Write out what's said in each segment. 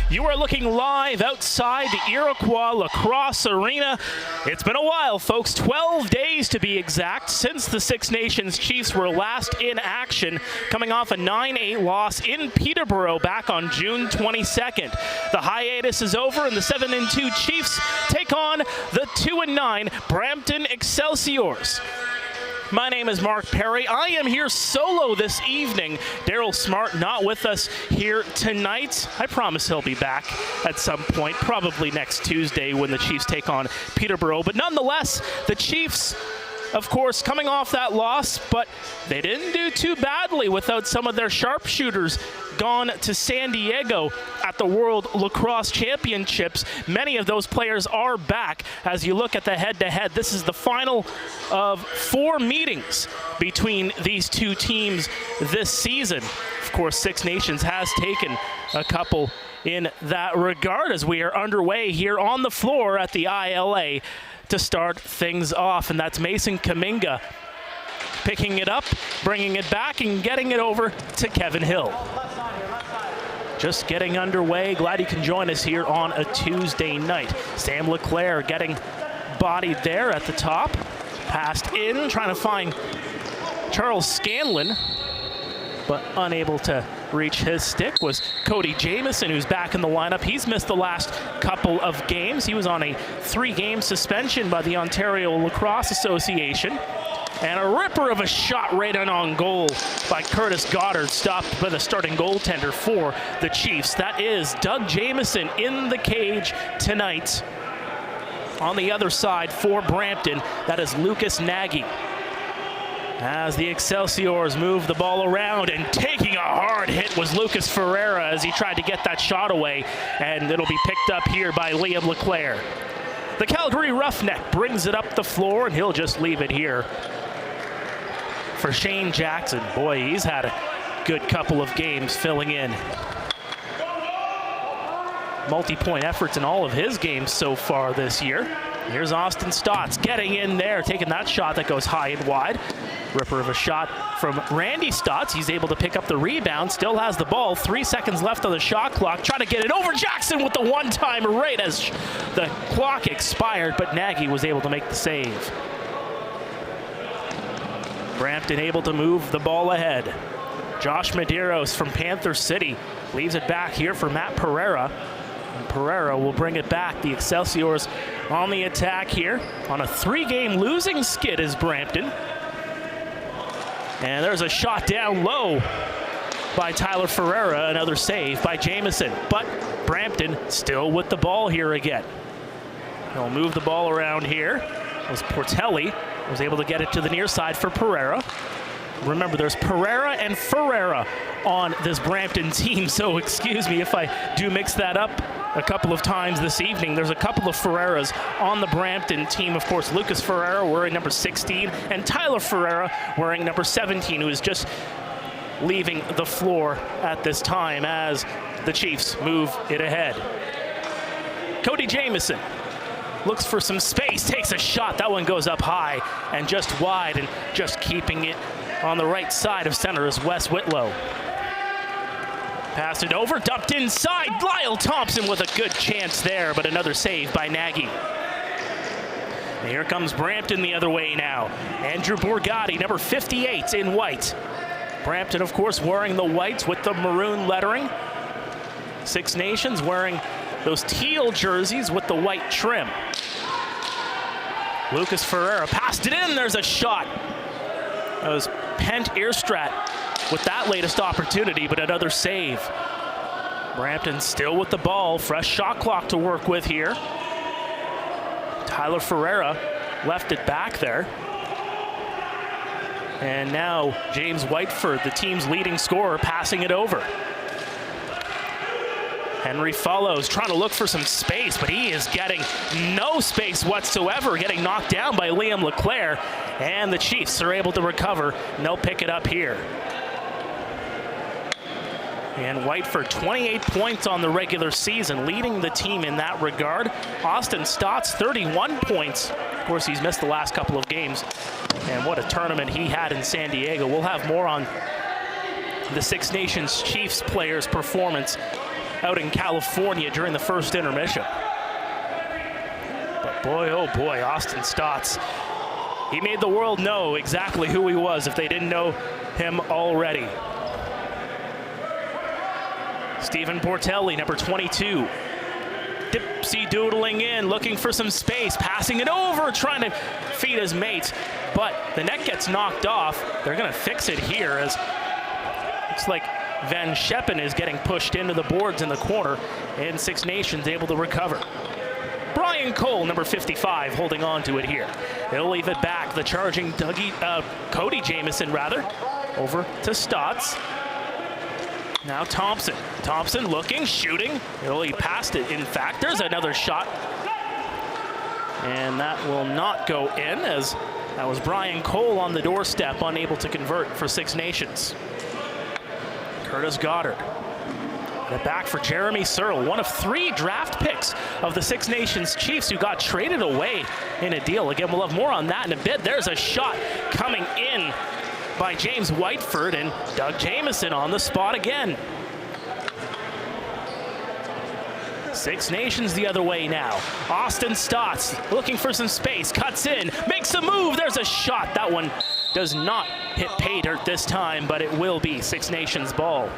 You are looking live outside the Iroquois Lacrosse Arena. It's been a while, folks, 12 days to be exact, since the Six Nations Chiefs were last in action, coming off a 9-8 loss in Peterborough back on June 22nd. The hiatus is over, and the 7-2 Chiefs take on the 2-9 Brampton Excelsiors. My name is Mark Perry. I am here solo this evening. Daryl Smart not with us here tonight. I promise he'll be back at some point, probably next Tuesday when the Chiefs take on Peterborough. But nonetheless, the Chiefs, of course, coming off that loss, but they didn't do too badly without some of their sharpshooters gone to San Diego at the World Lacrosse Championships. Many of those players are back. As you look at the head-to-head, this is the final of 4 meetings between these two teams this season. Of course, Six Nations has taken a couple in that regard as we are underway here on the floor at the ILA to start things off, and that's Mason Kaminga picking it up, bringing it back, and getting it over to Kevin Hill. Just getting underway. Glad you can join us here on a Tuesday night. Sam LeClaire getting bodied there at the top. Passed in, trying to find Charles Scanlon, but unable to reach his stick was Cody Jamieson, who's back in the lineup. He's missed the last couple of games. He was on a 3-game suspension by the Ontario Lacrosse Association. And a ripper of a shot right on goal by Curtis Goddard, stopped by the starting goaltender for the Chiefs. That is Doug Jamieson in the cage tonight. On the other side for Brampton, that is Lucas Nagy. As the Excelsiors move the ball around, and taking a hard hit was Lucas Ferreira as he tried to get that shot away, and it'll be picked up here by Liam LeClaire. The Calgary Roughneck brings it up the floor, and he'll just leave it here for Shane Jackson. Boy, he's had a good couple of games filling in. Multi-point efforts in all of his games so far this year. Here's Austin Stotts getting in there, taking that shot that goes high and wide. Ripper of a shot from Randy Stotts. He's able to pick up the rebound, still has the ball. 3 seconds left on the shot clock. Trying to get it over. Jackson with the one-time right as the clock expired, but Nagy was able to make the save. Brampton able to move the ball ahead. Josh Medeiros from Panther City leaves it back here for Matt Pereira. And Pereira will bring it back. The Excelsiors on the attack here. On a 3-game losing skid is Brampton. And there's a shot down low by Tyler Ferreira. Another save by Jamieson. But Brampton still with the ball here again. He'll move the ball around here. It was Portelli. Was able to get it to the near side for Pereira. Remember, there's Pereira and Ferreira on this Brampton team, so excuse me if I do mix that up a couple of times this evening. There's a couple of Ferreiras on the Brampton team. Of course, Lucas Ferreira wearing number 16, and Tyler Ferreira wearing number 17, who is just leaving the floor at this time as the Chiefs move it ahead. Cody Jamieson looks for some space, takes a shot. That one goes up high and just wide, and just keeping it on the right side of center is Wes Whitlow. Passed it over, dumped inside. Lyle Thompson with a good chance there, but another save by Nagy. And here comes Brampton the other way now. Andrew Borgatti, number 58 in white. Brampton, of course, wearing the whites with the maroon lettering. Six Nations wearing those teal jerseys with the white trim. Lucas Ferreira passed it in. There's a shot. That was Pent Earstrat with that latest opportunity, but another save. Brampton still with the ball. Fresh shot clock to work with here. Tyler Ferreira left it back there. And now James Whiteford, the team's leading scorer, passing it over. Henry follows, trying to look for some space, but he is getting no space whatsoever, getting knocked down by Liam LeClaire, and the Chiefs are able to recover, and they'll pick it up here. And Whiteford, 28 points on the regular season, leading the team in that regard. Austin Stotts, 31 points. Of course, he's missed the last couple of games, and what a tournament he had in San Diego. We'll have more on the Six Nations Chiefs players' performance out in California during the first intermission. But boy, oh boy, Austin Stotts. He made the world know exactly who he was if they didn't know him already. Stephen Portelli, number 22. Dipsy-doodling in, looking for some space, passing it over, trying to feed his mates. But the net gets knocked off. They're going to fix it here as looks like Van Scheppen is getting pushed into the boards in the corner, and Six Nations able to recover. Brian Cole, number 55, holding on to it here. They'll leave it back. The charging Cody Jamieson, rather, over to Stotts. Now Thompson. Thompson looking, shooting. He passed it, in fact. There's another shot. And that will not go in, as that was Brian Cole on the doorstep, unable to convert for Six Nations. Curtis Goddard. And back for Jeremy Searle, one of 3 draft picks of the Six Nations Chiefs who got traded away in a deal. Again, we'll have more on that in a bit. There's a shot coming in by James Whiteford, and Doug Jamieson on the spot again. Six Nations the other way now. Austin Stotts looking for some space, cuts in, makes a move. There's a shot. That one does not hit pay dirt this time, but it will be Six Nations ball.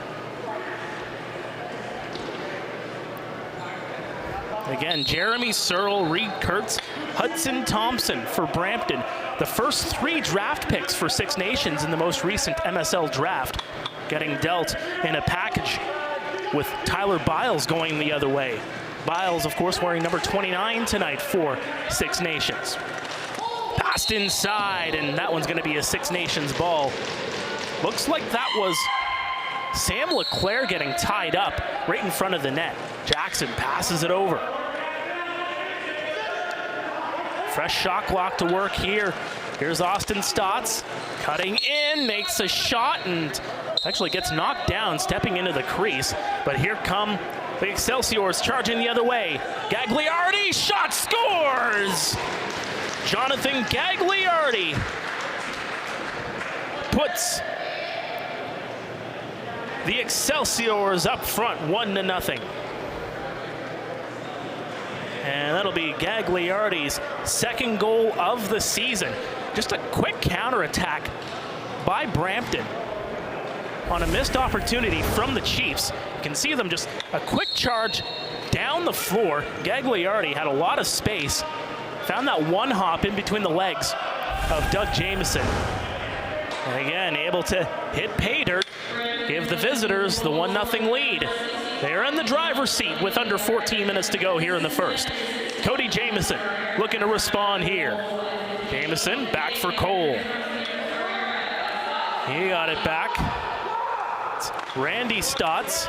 Again, Jeremy Searle, Reed Kurtz, Hudson Thompson for Brampton. The first 3 draft picks for Six Nations in the most recent MSL draft, getting dealt in a package with Tyler Biles going the other way. Biles, of course, wearing number 29 tonight for Six Nations. Passed inside, and that one's going to be a Six Nations ball. Looks like that was Sam LeClaire getting tied up right in front of the net. Jackson passes it over. Fresh shot clock to work here. Here's Austin Stotts cutting in, makes a shot, and actually gets knocked down stepping into the crease. But here come the Excelsiors charging the other way. Gagliardi, shot, scores! Jonathan Gagliardi puts the Excelsiors up front 1-0. And that'll be Gagliardi's second goal of the season. Just a quick counterattack by Brampton on a missed opportunity from the Chiefs. You can see them just a quick charge down the floor. Gagliardi had a lot of space. Found that one hop in between the legs of Doug Jamieson. And again, able to hit pay dirt, give the visitors the 1-0 lead. They're in the driver's seat with under 14 minutes to go here in the first. Cody Jamieson looking to respond here. Jamieson back for Cole. He got it back. It's Randy Stotts.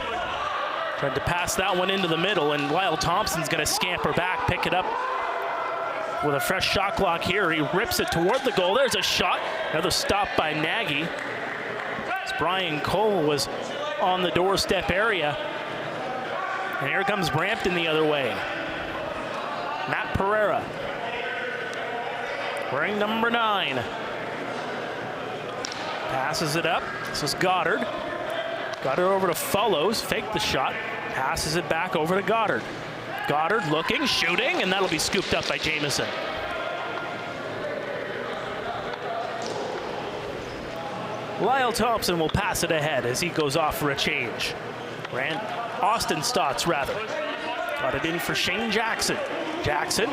Tried to pass that one into the middle, and Lyle Thompson's going to scamper back, pick it up with a fresh shot clock here. He rips it toward the goal. There's a shot. Another stop by Nagy. As Brian Cole was on the doorstep area. And here comes Brampton the other way. Matt Pereira, wearing number 9. Passes it up. This is Goddard. Got it over to Follows, faked the shot, passes it back over to Goddard. Goddard looking, shooting, and that'll be scooped up by Jamieson. Lyle Thompson will pass it ahead as he goes off for a change. Austin Stotts, rather. Got it in for Shane Jackson. Jackson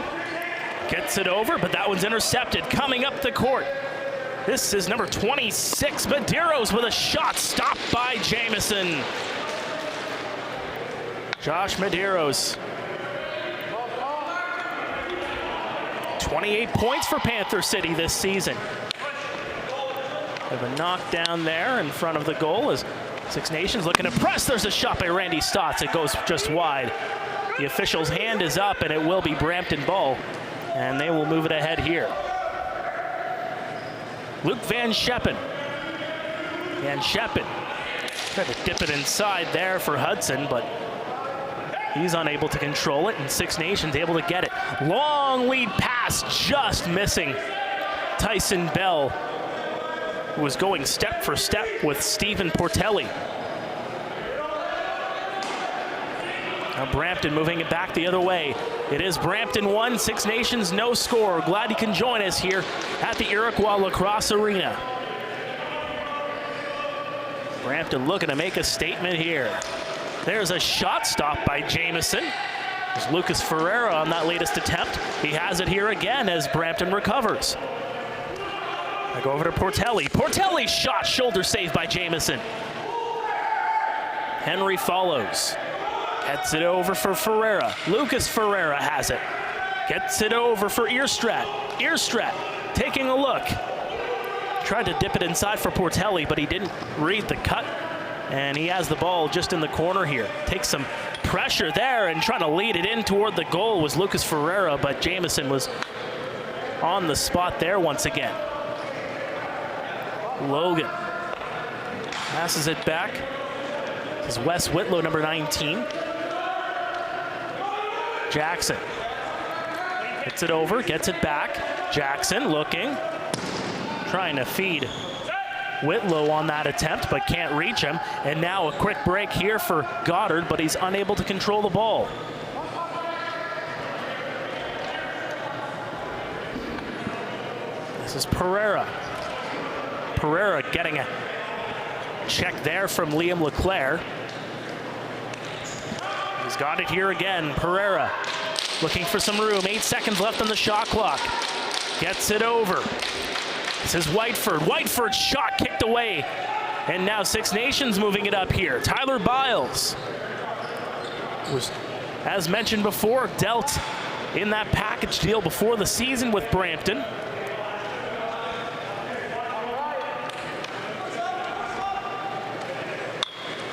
gets it over, but that one's intercepted. Coming up the court. This is number 26, Medeiros with a shot stopped by Jamieson. Josh Medeiros. 28 points for Panther City this season. Have a knockdown there in front of the goal as Six Nations looking to press. There's a shot by Randy Stotts. It goes just wide. The official's hand is up, and it will be Brampton ball, and they will move it ahead here. Luke Van Scheppen. Van Scheppen tried to dip it inside there for Hudson, but he's unable to control it, and Six Nations able to get it. Long lead pass, just missing Tyson Bell, who was going step for step with Stephen Portelli. Now Brampton moving it back the other way. It is Brampton 1, Six Nations no score. Glad you can join us here at the Iroquois Lacrosse Arena. Brampton looking to make a statement here. There's a shot stop by Jamieson. There's Lucas Ferreira on that latest attempt. He has it here again as Brampton recovers. I go over to Portelli. Portelli's shot, shoulder save by Jamieson. Henry follows. Gets it over for Ferreira. Lucas Ferreira has it. Gets it over for Earstrat. Earstrat taking a look. Tried to dip it inside for Portelli, but he didn't read the cut. And he has the ball just in the corner here. Takes some pressure there and trying to lead it in toward the goal was Lucas Ferreira, but Jamieson was on the spot there once again. Logan passes it back. This is Wes Whitlow, number 19. Jackson gets it over, gets it back. Jackson looking, trying to feed Whitlow on that attempt, but can't reach him. And now a quick break here for Goddard, but he's unable to control the ball. This is Pereira. Pereira getting a check there from Liam Leclerc. He's got it here again. Pereira looking for some room. 8 seconds left on the shot clock. Gets it over. This is Whiteford. Whiteford's shot kicked away. And now Six Nations moving it up here. Tyler Biles was, as mentioned before, dealt in that package deal before the season with Brampton.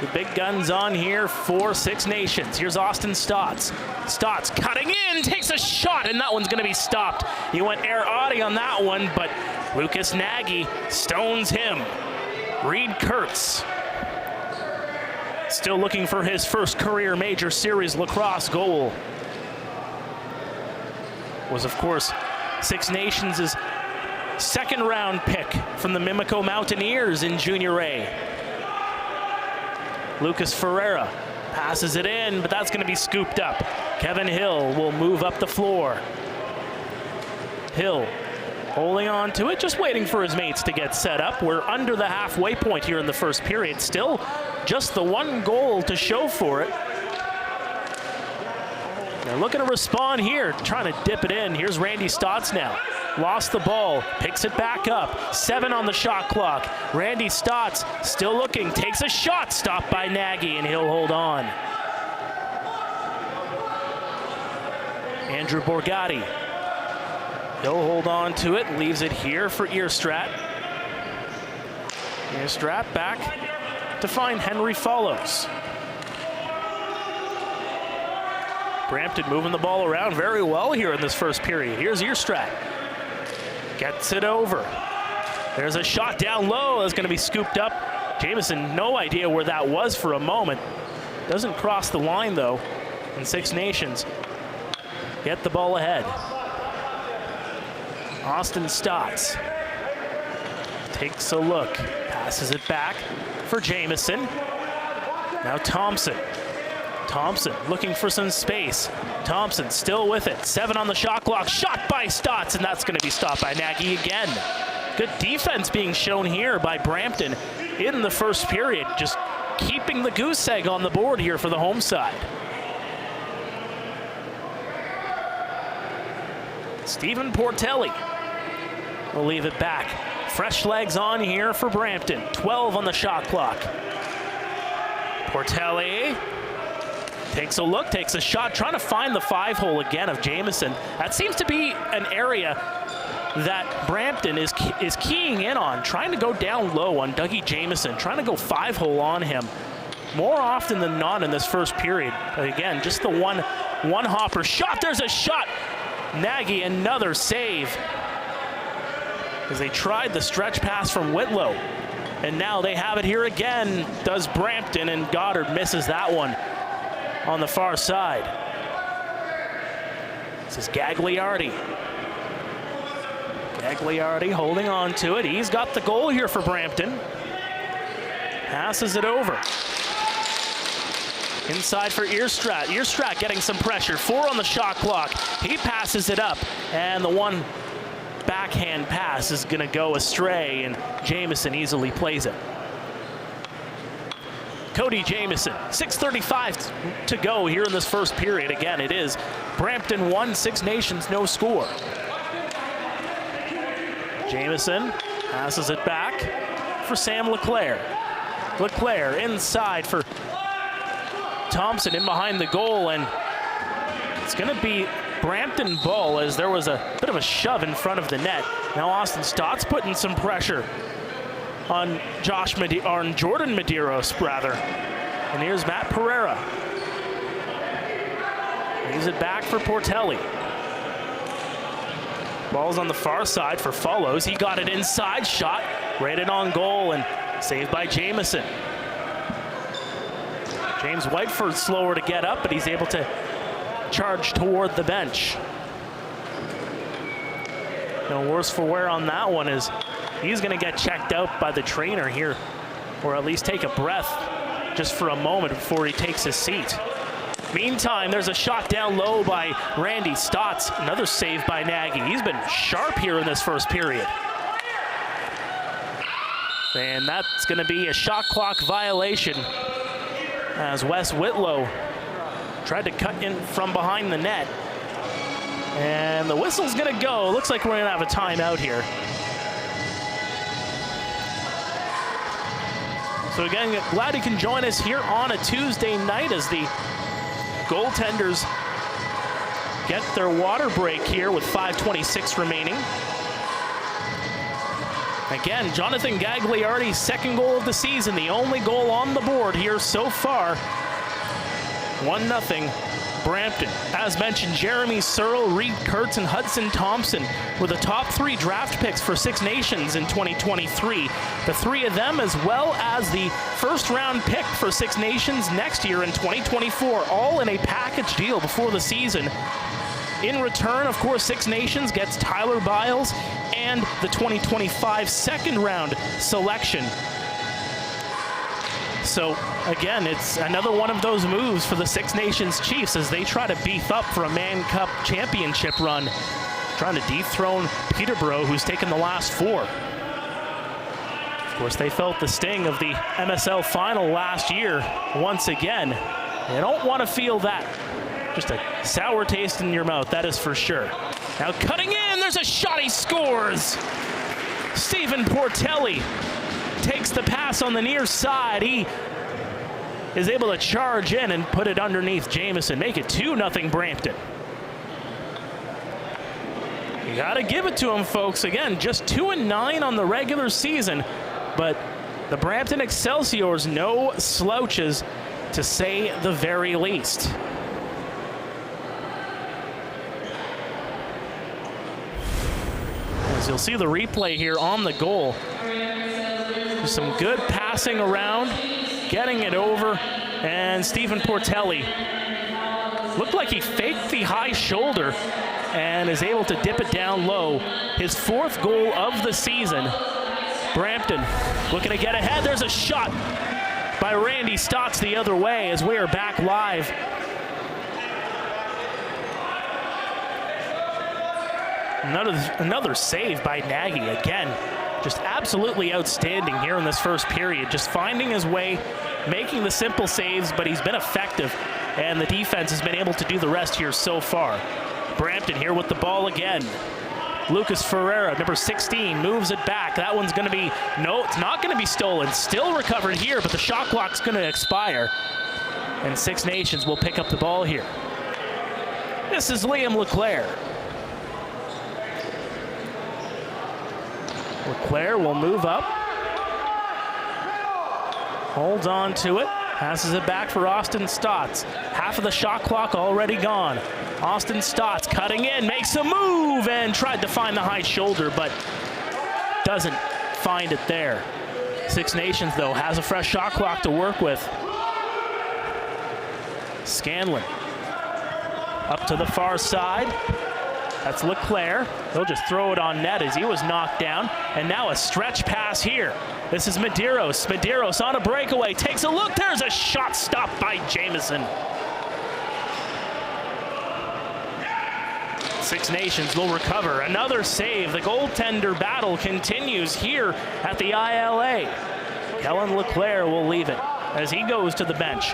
The big guns on here for Six Nations. Here's Austin Stotts. Stotts cutting in, takes a shot, and that one's going to be stopped. He went air Audi on that one, but Lucas Nagy stones him. Reed Kurtz still looking for his first career major series lacrosse goal. Was, of course, Six Nations' second round pick from the Mimico Mountaineers in Junior A. Lucas Ferreira passes it in, but that's going to be scooped up. Kevin Hill will move up the floor. Hill holding on to it, just waiting for his mates to get set up. We're under the halfway point here in the first period. Still just the one goal to show for it. They're looking to respond here, trying to dip it in. Here's Randy Stotts now. Lost the ball, picks it back up. 7 on the shot clock. Randy Stotts still looking, takes a shot, stopped by Nagy, and he'll hold on. Andrew Borgatti. He'll hold on to it, leaves it here for Earstrat. Earstrat back to find Henry follows. Brampton moving the ball around very well here in this first period. Here's Earstrat. Gets it over. There's a shot down low that's going to be scooped up. Jamieson, no idea where that was for a moment. Doesn't cross the line though. And Six Nations get the ball ahead. Austin Stotts takes a look, passes it back for Jamieson. Now Thompson. Thompson looking for some space. Thompson still with it. 7 on the shot clock. Shot by Stotts, and that's going to be stopped by Nagy again. Good defense being shown here by Brampton in the first period. Just keeping the goose egg on the board here for the home side. Stephen Portelli will leave it back. Fresh legs on here for Brampton. 12 on the shot clock. Portelli takes a look, takes a shot, trying to find the 5-hole again of Jamieson. That seems to be an area that Brampton is keying in on, trying to go down low on Dougie Jamieson, trying to go 5-hole on him more often than not in this first period. But again, just the one hopper shot. There's a shot. Nagy, another save. As they tried the stretch pass from Whitlow. And now they have it here again, does Brampton, and Goddard misses that one on the far side. This is Gagliardi. Gagliardi holding on to it. He's got the goal here for Brampton. Passes it over. Inside for Earstrat. Earstrat getting some pressure. 4 on the shot clock. He passes it up, and the one backhand pass is going to go astray, and Jamieson easily plays it. Cody Jamieson, 6:35 to go here in this first period. Again, it is Brampton 1, Six Nations no score. Jamieson passes it back for Sam Leclerc. Leclerc inside for Thompson in behind the goal, and it's going to be Brampton ball as there was a bit of a shove in front of the net. Now Austin Stott's putting some pressure on Jordan Medeiros, rather. And here's Matt Pereira. Leaves it back for Portelli. Ball's on the far side for Follows. He got it inside, shot, rated on goal, and saved by Jamieson. James Whiteford's slower to get up, but he's able to charge toward the bench. No worse for wear on that one is he's going to get checked out by the trainer here, or at least take a breath just for a moment before he takes his seat. Meantime, there's a shot down low by Randy Stotts. Another save by Nagy. He's been sharp here in this first period. And that's going to be a shot clock violation as Wes Whitlow tried to cut in from behind the net. And the whistle's going to go. Looks like we're going to have a timeout here. So again, glad you can join us here on a Tuesday night as the goaltenders get their water break here with 5:26 remaining. Again, Jonathan Gagliardi's second goal of the season, the only goal on the board here so far. 1-0 Brampton. As mentioned, Jeremy Searle, Reed Kurtz, and Hudson Thompson were the top 3 draft picks for Six Nations in 2023. The 3 of them, as well as the first-round pick for Six Nations next year in 2024, all in a package deal before the season. In return, of course, Six Nations gets Tyler Biles and the 2025 second-round selection. So, again, it's another one of those moves for the Six Nations Chiefs as they try to beef up for a Mann Cup championship run, trying to dethrone Peterborough, who's taken the last 4. Of course, they felt the sting of the MSL final last year once again. They don't want to feel that. Just a sour taste in your mouth, that is for sure. Now cutting in, there's a shot, he scores! Stephen Portelli takes the pass on the near side. He is able to charge in and put it underneath Jamieson. Make it 2-0 Brampton. You got to give it to him, folks. Again, just 2-9 on the regular season, but the Brampton Excelsiors, no slouches to say the very least. As you'll see the replay here on the goal. Some good passing around, getting it over, and Stephen Portelli looked like he faked the high shoulder and is able to dip it down low. His 4th goal of the season. Brampton looking to get ahead. There's a shot by Randy Stotts the other way as we are back live. Another save by Nagy again. Just absolutely outstanding here in this first period. Just finding his way, making the simple saves, but he's been effective, and the defense has been able to do the rest here so far. Brampton here with the ball again. Lucas Ferreira, number 16, moves it back. That one's going to be, no, it's not going to be stolen. Still recovered here, but the shot clock's going to expire. And Six Nations will pick up the ball here. This is Liam Leclerc. Leclerc will move up. Holds on to it. Passes it back for Austin Stotts. Half of the shot clock already gone. Austin Stotts cutting in, makes a move, and tried to find the high shoulder, but doesn't find it there. Six Nations, though, has a fresh shot clock to work with. Scanlon up to the far side. That's Leclerc. He'll just throw it on net as he was knocked down. And now a stretch pass here. This is Medeiros. Medeiros on a breakaway. Takes a look. There's a shot stopped by Jamieson. Six Nations will recover. Another save. The goaltender battle continues here at the ILA. Kellen Leclerc will leave it as he goes to the bench.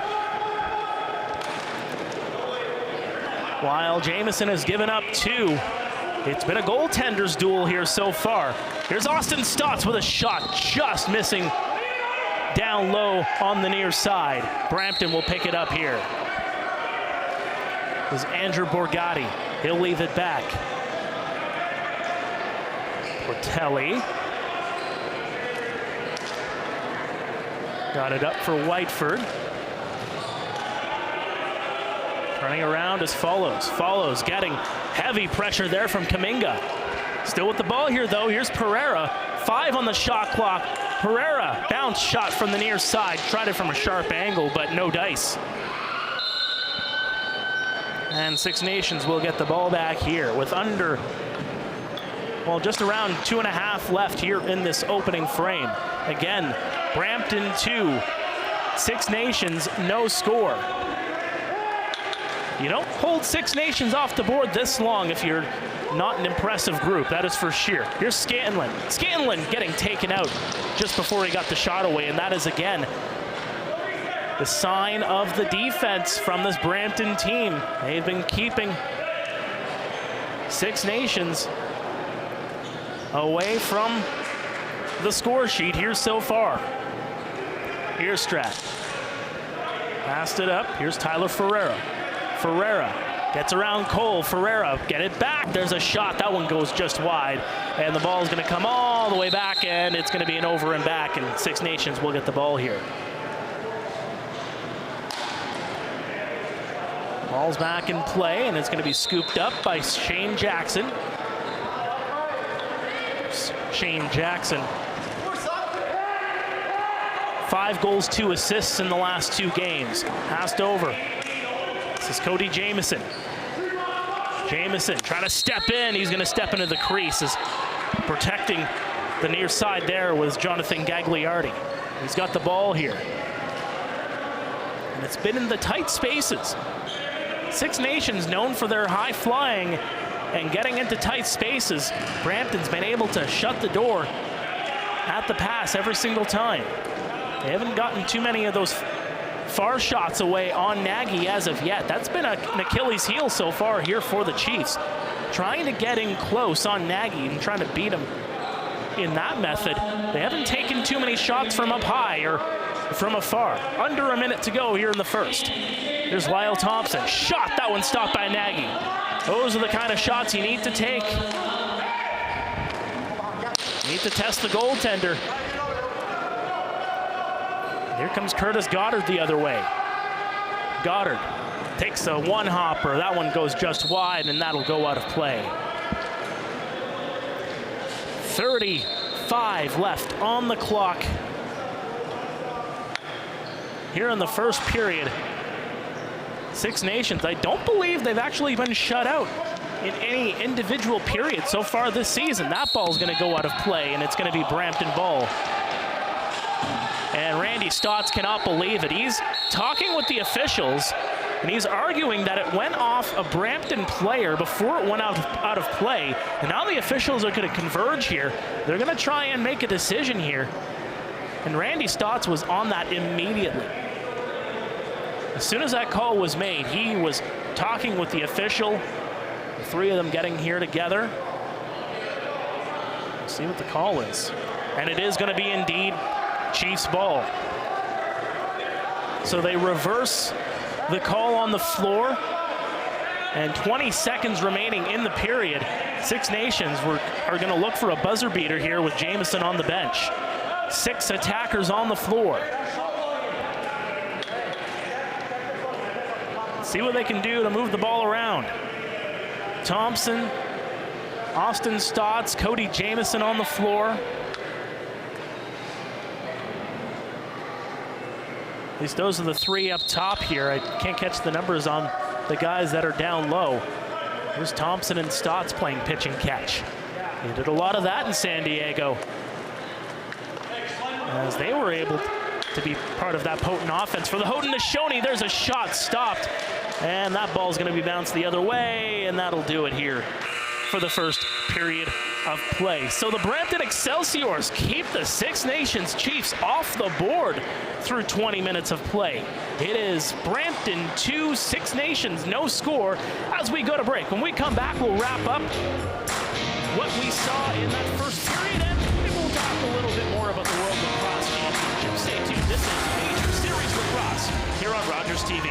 While Jamieson has given up 2. It's been a goaltender's duel here so far. Here's Austin Stotts with a shot, just missing down low on the near side. Brampton will pick it up here. This is Andrew Borgatti. He'll leave it back. Portelli. Got it up for Whiteford. Turning around as follows. Follows getting heavy pressure there from Kaminga. Still with the ball here though. Here's Pereira. 5 on the shot clock. Pereira, bounce shot from the near side. Tried it from a sharp angle, but no dice. And Six Nations will get the ball back here with under, well, just around 2.5 left here in this opening frame. Again, Brampton 2, Six Nations no score. You don't hold Six Nations off the board this long if you're not an impressive group, that is for sure. Here's Scanlon. Scanlon getting taken out just before he got the shot away, and that is again the sign of the defense from this Brampton team. They've been keeping Six Nations away from the score sheet here so far. Here's Strat. Passed it up. Here's Tyler Ferreira. Ferreira gets around Cole. Ferreira, get it back. There's a shot. That one goes just wide. And the ball is going to come all the way back, and it's going to be an over and back, and Six Nations will get the ball here. Ball's back in play, and it's going to be scooped up by Shane Jackson. Shane Jackson. 5 goals, 2 assists in the last 2 games. Passed over. This is Cody Jamieson. Jamieson trying to step in. He's going to step into the crease. Is protecting the near side there was Jonathan Gagliardi. He's got the ball here. And it's been in the tight spaces. Six Nations known for their high flying and getting into tight spaces. Brampton's been able to shut the door at the pass every single time. They haven't gotten too many of those far shots away on Nagy as of yet. That's been an Achilles heel so far here for the Chiefs. Trying to get in close on Nagy and trying to beat him in that method. They haven't taken too many shots from up high or from afar. Under a minute to go here in the first. Here's Lyle Thompson. Shot, that one stopped by Nagy. Those are the kind of shots you need to take. You need to test the goaltender. Here comes Curtis Goddard the other way. Goddard takes a one-hopper. That one goes just wide, and that'll go out of play. 35 left on the clock here in the first period. Six Nations, I don't believe they've actually been shut out in any individual period so far this season. That ball's going to go out of play, and it's going to be Brampton ball. And Randy Stotts cannot believe it. He's talking with the officials, and he's arguing that it went off a Brampton player before it went out of play. And now the officials are going to converge here. They're going to try and make a decision here. And Randy Stotts was on that immediately. As soon as that call was made, he was talking with the official. The 3 of them getting here together. We'll see what the call is. And it is going to be indeed Chiefs ball. So they reverse the call on the floor. And 20 seconds remaining in the period. Six Nations are going to look for a buzzer beater here with Jamieson on the bench. 6 attackers on the floor. See what they can do to move the ball around. Thompson, Austin Stotts, Cody Jamieson on the floor. At least those are the 3 up top here. I can't catch the numbers on the guys that are down low. Here's Thompson and Stotts playing pitch and catch. They did a lot of that in San Diego, as they were able to be part of that potent offense. For the Haudenosaunee, there's a shot stopped, and that ball's going to be bounced the other way, and that'll do it here for the first period of play. So the Brampton Excelsiors keep the Six Nations Chiefs off the board through 20 minutes of play. It is Brampton 2, Six Nations no score as we go to break. When we come back, we'll wrap up what we saw in that first period, and maybe we'll talk a little bit more about the World Lacrosse Championship. Stay tuned. This is Major Series Lacrosse here on Rogers TV.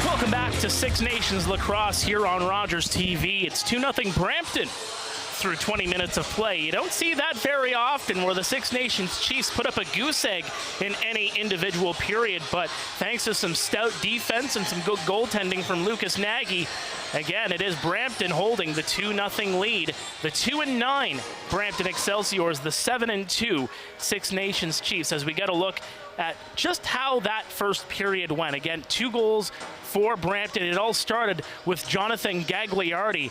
Welcome back to Six Nations Lacrosse here on Rogers TV. It's 2-0 Brampton through 20 minutes of play. You don't see that very often, where the Six Nations Chiefs put up a goose egg in any individual period, but thanks to some stout defense and some good goaltending from Lucas Nagy, again, it is Brampton holding the 2-0 lead. The 2-9 Brampton Excelsiors, the 7-2 Six Nations Chiefs, as we get a look at just how that first period went. Again, 2 goals for Brampton. It all started with Jonathan Gagliardi.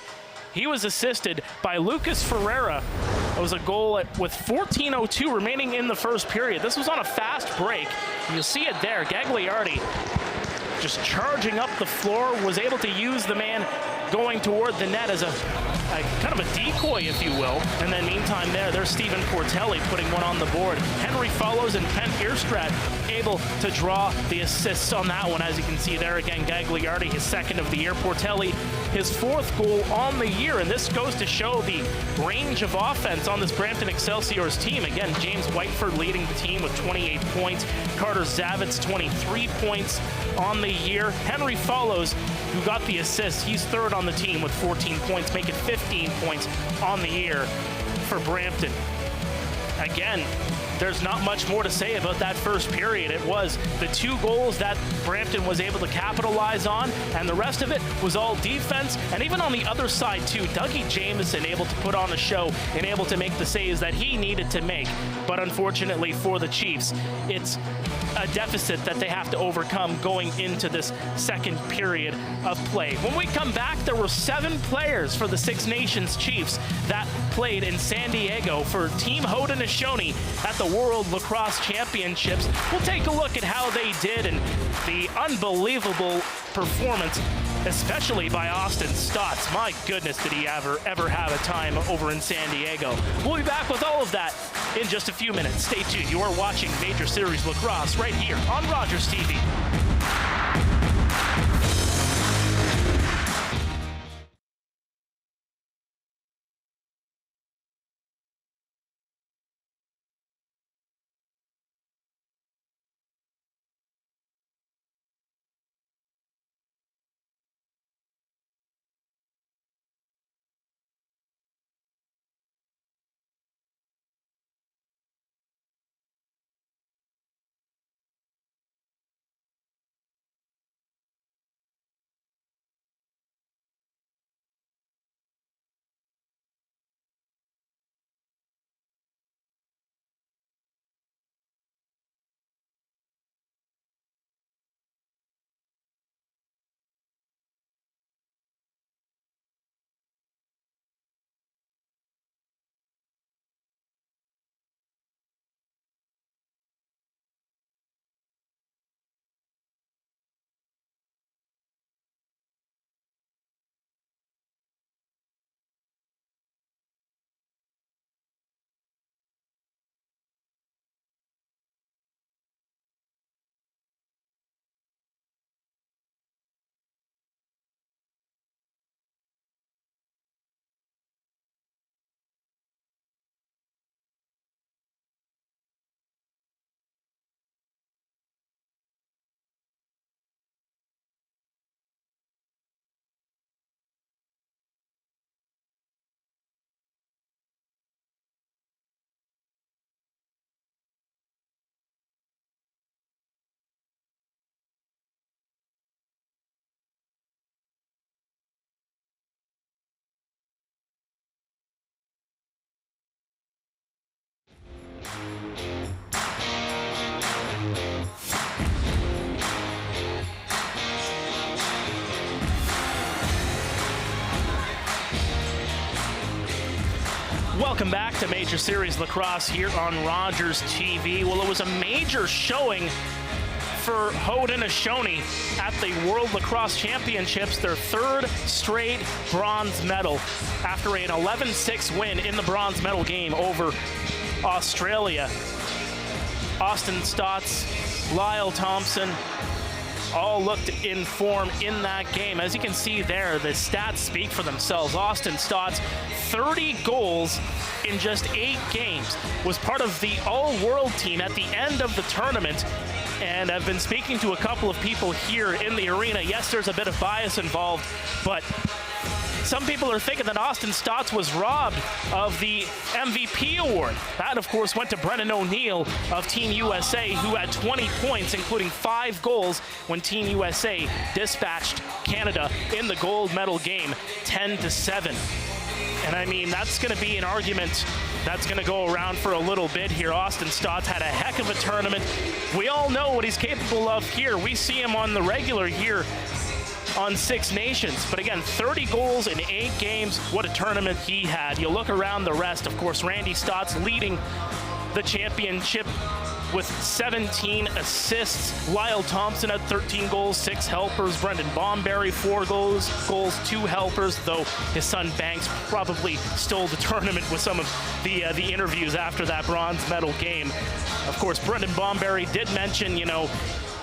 He was assisted by Lucas Ferreira. It was a goal with 14:02 remaining in the first period. This was on a fast break. You'll see it there. Gagliardi just charging up the floor, was able to use the man going toward the net as a kind of a decoy, if you will. And then meantime there's Stephen Portelli putting one on the board. Henry follows, and Penn Earstrat able to draw the assists on that one. As you can see there again, Gagliardi, his second of the year. Portelli, his 4th goal on the year. And this goes to show the range of offense on this Brampton Excelsiors team. Again, James Whiteford leading the team with 28 points. Carter Zavitz, 23 points on the year. Henry follows, who got the assist. He's 3rd on the team with 14 points, making 15 points on the year for Brampton. Again, there's not much more to say about that first period. It was the 2 goals that Brampton was able to capitalize on, and the rest of it was all defense. And even on the other side too, Dougie Jamieson able to put on a show and able to make the saves that he needed to make. But unfortunately for the Chiefs, it's a deficit that they have to overcome going into this second period of play. When we come back, there were 7 players for the Six Nations Chiefs that played in San Diego for Team Haudenosaunee at the World Lacrosse Championships. We'll take a look at how they did and the unbelievable performance especially by Austin Stotts. My goodness, did he ever have a time over in San Diego. We'll be back with all of that in just a few minutes. Stay tuned. You are watching Major Series Lacrosse right here on Rogers TV. Welcome back to Major Series Lacrosse here on Rogers TV. Well, it was a major showing for Haudenosaunee at the World Lacrosse Championships, their third straight bronze medal after an 11-6 win in the bronze medal game over Australia. Austin Stotts, Lyle Thompson, all looked in form in that game. As you can see there, the stats speak for themselves. Austin Stotts, 30 goals in just 8 games, was part of the all-world team at the end of the tournament. And I've been speaking to a couple of people here in the arena. Yes, there's a bit of bias involved, but some people are thinking that Austin Stotts was robbed of the MVP award. That, of course, went to Brennan O'Neill of Team USA, who had 20 points, including 5 goals when Team USA dispatched Canada in the gold medal game, 10-7. And I mean, that's going to be an argument that's going to go around for a little bit here. Austin Stotts had a heck of a tournament. We all know what he's capable of here. We see him on the regular here on Six Nations. But again, 30 goals in 8 games. What a tournament he had. You look around the rest, of course, Randy Stotts leading the championship with 17 assists. Lyle Thompson had 13 goals, 6 helpers. Brendan Bomberry, 4 goals, 2 helpers, though his son Banks probably stole the tournament with some of the interviews after that bronze medal game. Of course, Brendan Bomberry did mention, you know,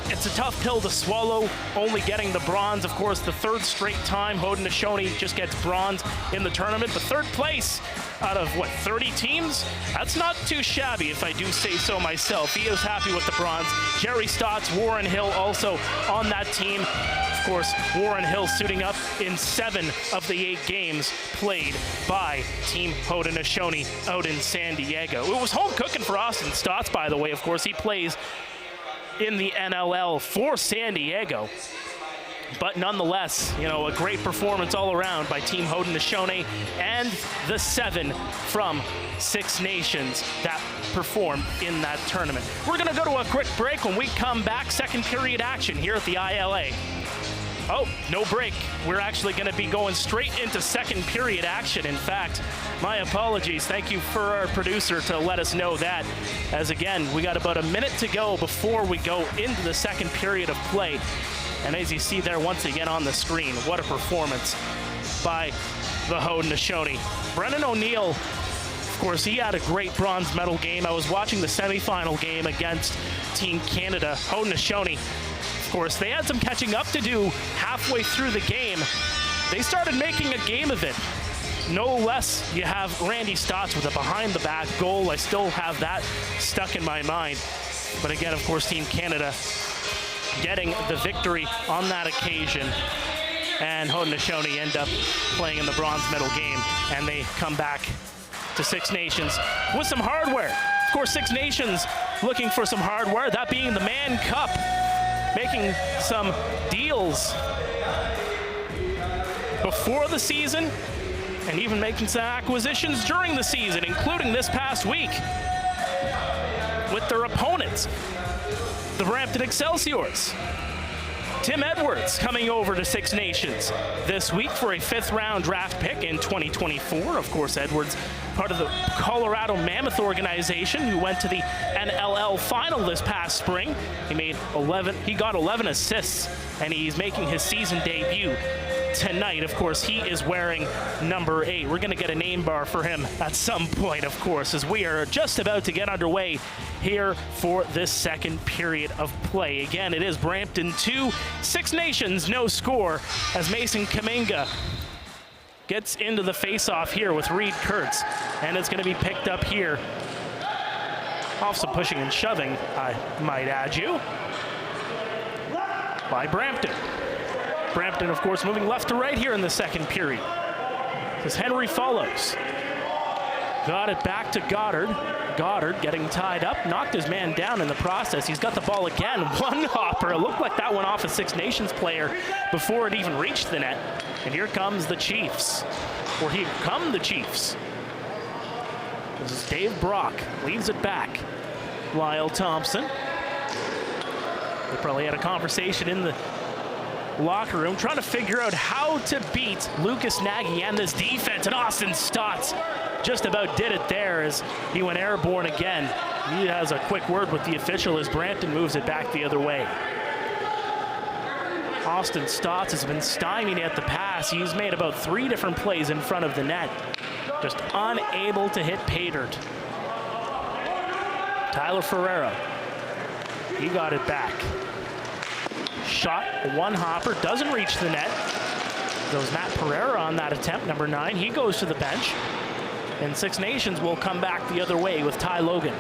it's a tough pill to swallow, only getting the bronze. Of course, the third straight time Haudenosaunee just gets bronze in the tournament. But third place out of, what, 30 teams? That's not too shabby, if I do say so myself. He is happy with the bronze. Jerry Stotts, Warren Hill also on that team. Of course, Warren Hill suiting up in 7 of the 8 games played by Team Haudenosaunee out in San Diego. It was home cooking for Austin Stotts, by the way. Of course, he plays in the NLL for San Diego. But nonetheless, you know, a great performance all around by Team Haudenosaunee and the 7 from Six Nations that performed in that tournament. We're going to go to a quick break. When we come back, second period action here at the ILA. Oh, no break. We're actually going to be going straight into second period action. In fact, my apologies. Thank you for our producer to let us know that. As again, we got about a minute to go before we go into the second period of play. And as you see there once again on the screen, what a performance by the Haudenosaunee. Brennan O'Neill, of course, he had a great bronze medal game. I was watching the semifinal game against Team Canada. Haudenosaunee, of course, they had some catching up to do halfway through the game. They started making a game of it. No less, you have Randy Stotts with a behind-the-back goal. I still have that stuck in my mind. But again, of course, Team Canada getting the victory on that occasion. And Haudenosaunee end up playing in the bronze medal game, and they come back to Six Nations with some hardware. Of course, Six Nations looking for some hardware, that being the Mann Cup, making some deals before the season and even making some acquisitions during the season, including this past week with their opponents, the Brampton Excelsiors. Tim Edwards coming over to Six Nations this week for a 5th-round draft pick in 2024. Of course, Edwards, part of the Colorado Mammoth organization, who went to the NLL final this past spring. He got 11 assists, and he's making his season debut tonight. Of course, he is wearing number 8. We're going to get a name bar for him at some point, of course, as we are just about to get underway here for this second period of play. Again, it is Brampton 2, Six Nations no score, as Mason Kaminga gets into the face-off here with Reed Kurtz, and it's going to be picked up here off some pushing and shoving, I might add you, by Brampton. Brampton, of course, moving left to right here in the second period. As Henry follows. Got it back to Goddard. Goddard getting tied up, knocked his man down in the process. He's got the ball again. One hopper. It looked like that went off a Six Nations player before it even reached the net. And here comes the Chiefs. Or here come the Chiefs. This is Dave Brock. Leaves it back. Lyle Thompson. They probably had a conversation in the locker room trying to figure out how to beat Lucas Nagy and this defense, and Austin Stotts just about did it there as he went airborne again. He has a quick word with the official as Brampton moves it back the other way. Austin Stotts has been stymied at the pass. He's made about 3 different plays in front of the net, just unable to hit pay dirt. Tyler Ferreira, he got it back. Shot, one hopper, doesn't reach the net. Goes Matt Pereira on that attempt, number 9. He goes to the bench. And Six Nations will come back the other way with Ty Logan.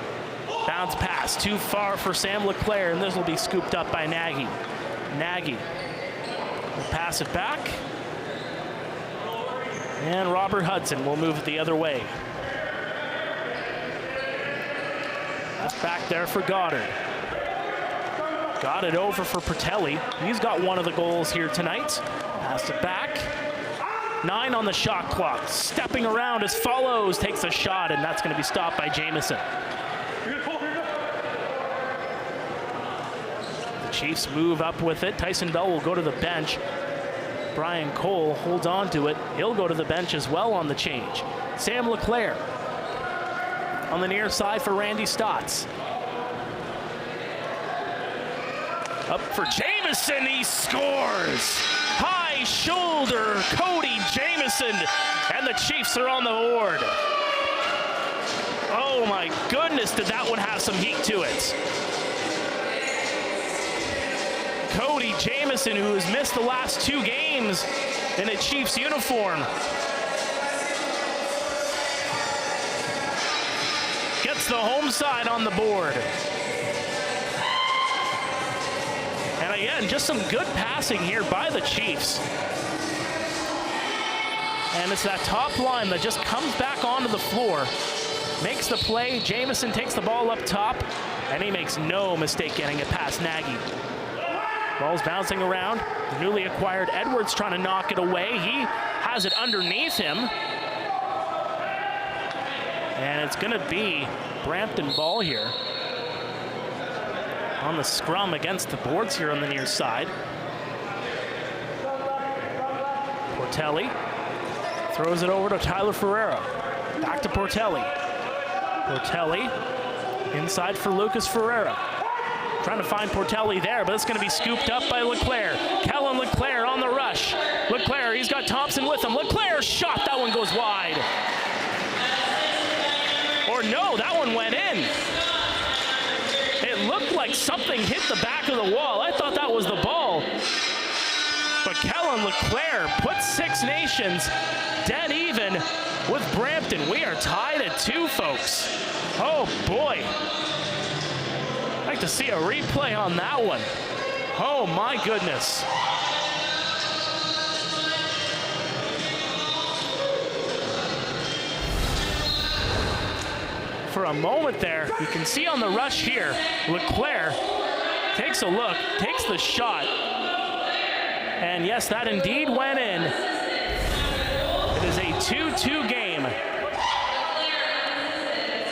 Bounce pass, too far for Sam LeClaire, and this will be scooped up by Nagy. Nagy will pass it back. And Robert Hudson will move it the other way. That's back there for Goddard. Got it over for Pertelli. He's got one of the goals here tonight. Passed it back. 9 on the shot clock. Stepping around as Follows takes a shot, and that's going to be stopped by Jamieson. The Chiefs move up with it. Tyson Bell will go to the bench. Brian Cole holds on to it. He'll go to the bench as well on the change. Sam LeClaire on the near side for Randy Stotts. Up for Jamieson, he scores! High shoulder, Cody Jamieson, and the Chiefs are on the board. Oh my goodness, did that one have some heat to it. Cody Jamieson, who has missed the last 2 games in a Chiefs uniform, gets the home side on the board. And again, just some good passing here by the Chiefs. And it's that top line that just comes back onto the floor, makes the play. Jamieson takes the ball up top, and he makes no mistake getting it past Nagy. Ball's bouncing around. The newly acquired Edwards trying to knock it away. He has it underneath him. And it's going to be Brampton ball here on the scrum against the boards here on the near side. Portelli throws it over to Tyler Ferreira. Back to Portelli. Portelli inside for Lucas Ferreira. Trying to find Portelli there, but it's going to be scooped up by Leclerc. Kellen Leclerc on the rush. Leclerc, he's got Thompson with him. Leclerc shot, that one goes wide. Or no, that one went in. It looked like something hit the back of the wall. I thought that was the ball. But Kellen Leclerc puts Six Nations dead even with Brampton. We are tied at 2, folks. Oh boy. I'd like to see a replay on that one. Oh my goodness. For a moment there, you can see on the rush here, Leclerc takes a look, takes the shot, and yes, that indeed went in. It is a 2-2 game.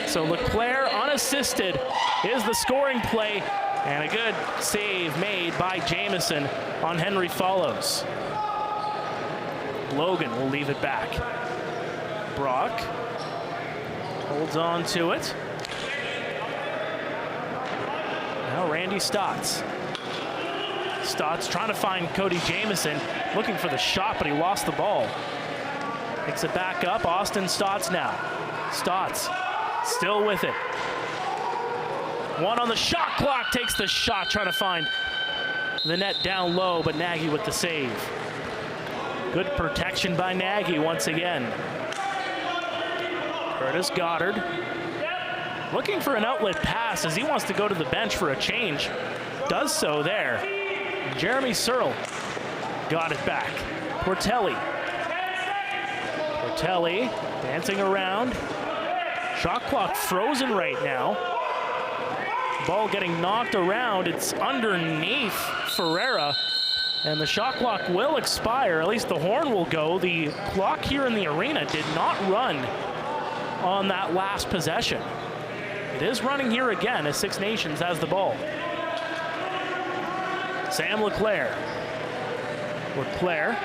So Leclerc, unassisted, is the scoring play, and a good save made by Jamieson on Henry Follows. Logan will leave it back. Brock holds on to it. Now Randy Stotts. Stotts trying to find Cody Jamieson, looking for the shot, but he lost the ball. Picks it back up, Austin Stotts now. Stotts still with it. One on the shot clock, takes the shot, trying to find the net down low, but Nagy with the save. Good protection by Nagy once again. Curtis Goddard looking for an outlet pass as he wants to go to the bench for a change. Does so there. Jeremy Searle got it back. Portelli. Portelli dancing around. Shot clock frozen right now. Ball getting knocked around. It's underneath Ferreira. And the shot clock will expire. At least the horn will go. The clock here in the arena did not run on that last possession. It is running here again as Six Nations has the ball. Sam Leclerc. Leclerc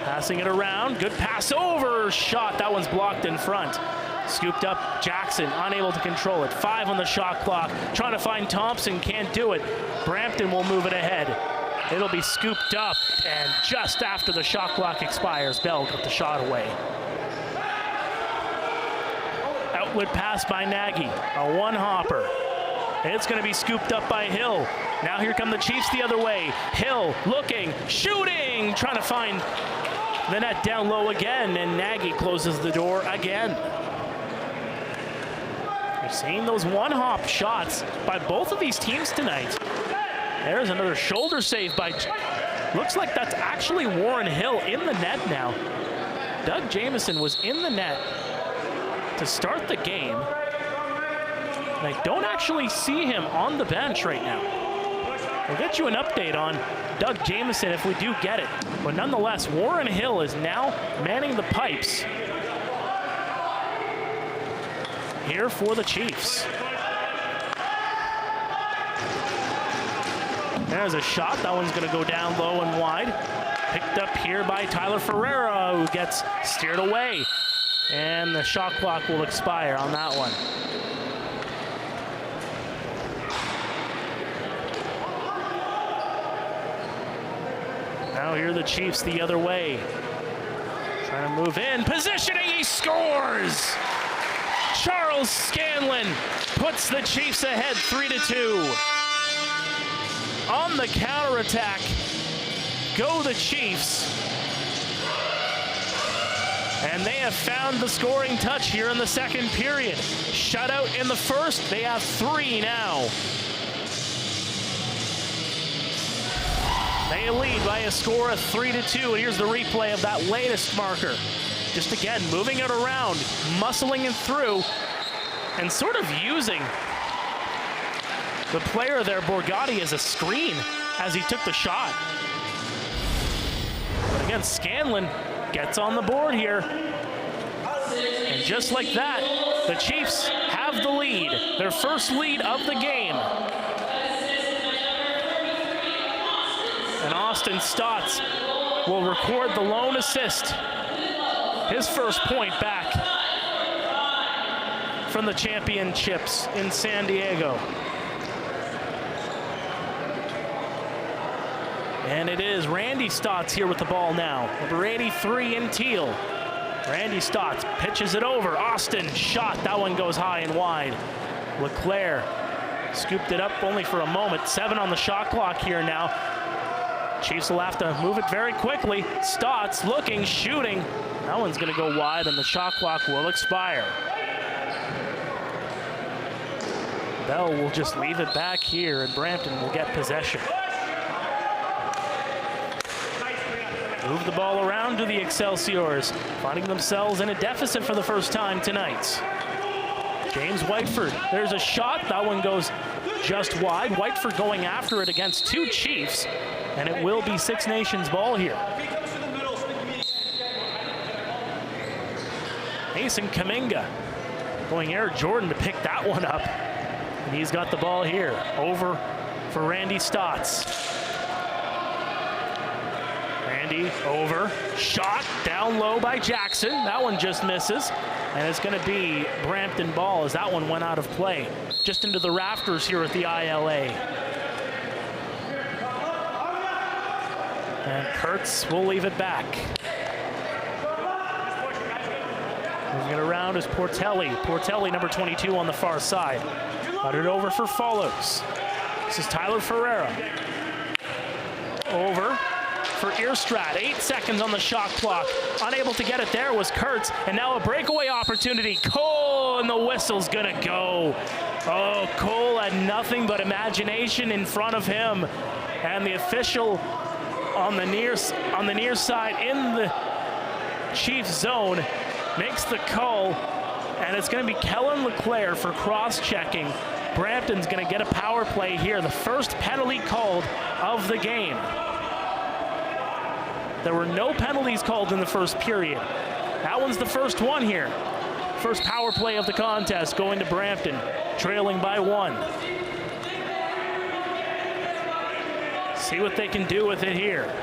passing it around. Good pass over. Shot. That one's blocked in front. Scooped up Jackson, unable to control it. 5 on the shot clock. Trying to find Thompson, can't do it. Brampton will move it ahead. It'll be scooped up, and just after the shot clock expires, Bell got the shot away. Outlet pass by Nagy, a one-hopper. It's going to be scooped up by Hill. Now here come the Chiefs the other way. Hill looking, shooting, trying to find the net down low again, and Nagy closes the door again. You're seeing those one-hop shots by both of these teams tonight. There's another shoulder save by, looks like that's actually Warren Hill in the net now. Doug Jamieson was in the net to start the game. And I don't actually see him on the bench right now. We'll get you an update on Doug Jamieson if we do get it. But nonetheless, Warren Hill is now manning the pipes here for the Chiefs. There's a shot. That one's going to go down low and wide. Picked up here by Tyler Ferreira, who gets steered away. And the shot clock will expire on that one. Now here are the Chiefs the other way. Trying to move in. Positioning, he scores! Charles Scanlon puts the Chiefs ahead 3-2. On the counterattack, go the Chiefs. And they have found the scoring touch here in the second period. Shutout in the first, they have 3 now. They lead by a score of 3-2, and here's the replay of that latest marker. Just again, moving it around, muscling it through, and sort of using the player there, Borgatti, as a screen as he took the shot. But again, Scanlon gets on the board here. And just like that, the Chiefs have the lead, their first lead of the game. And Austin Stotts will record the lone assist. His first point back from the championships in San Diego. And it is Randy Stotts here with the ball now. Number 83 in teal. Randy Stotts pitches it over. Austin shot. That one goes high and wide. LeClaire scooped it up only for a moment. 7 on the shot clock here now. Chiefs will have to move it very quickly. Stotts looking, shooting. That one's going to go wide, and the shot clock will expire. Bell will just leave it back here, and Brampton will get possession. Move the ball around to the Excelsiors, finding themselves in a deficit for the first time tonight. James Whiteford, there's a shot. That one goes just wide. Whiteford going after it against 2 Chiefs, and it will be Six Nations ball here. Mason Kaminga going Air Jordan to pick that one up. And he's got the ball here. Over for Randy Stotts. Randy over, shot down low by Jackson. That one just misses. And it's going to be Brampton ball as that one went out of play. Just into the rafters here at the ILA. And Kurtz will leave it back. Moving it around is Portelli. Portelli, number 22 on the far side. Got it over for Follows. This is Tyler Ferreira. Over for Earstrat. 8 seconds on the shot clock. Unable to get it there was Kurtz. And now a breakaway opportunity. Cole, and the whistle's gonna go. Oh, Cole had nothing but imagination in front of him. And the official on the near side in the Chiefs zone makes the call. And it's going to be Kellen LeClaire for cross-checking. Brampton's going to get a power play here. The first penalty called of the game. There were no penalties called in the first period. That one's the first one here. First power play of the contest going to Brampton, trailing by 1. See what they can do with it here.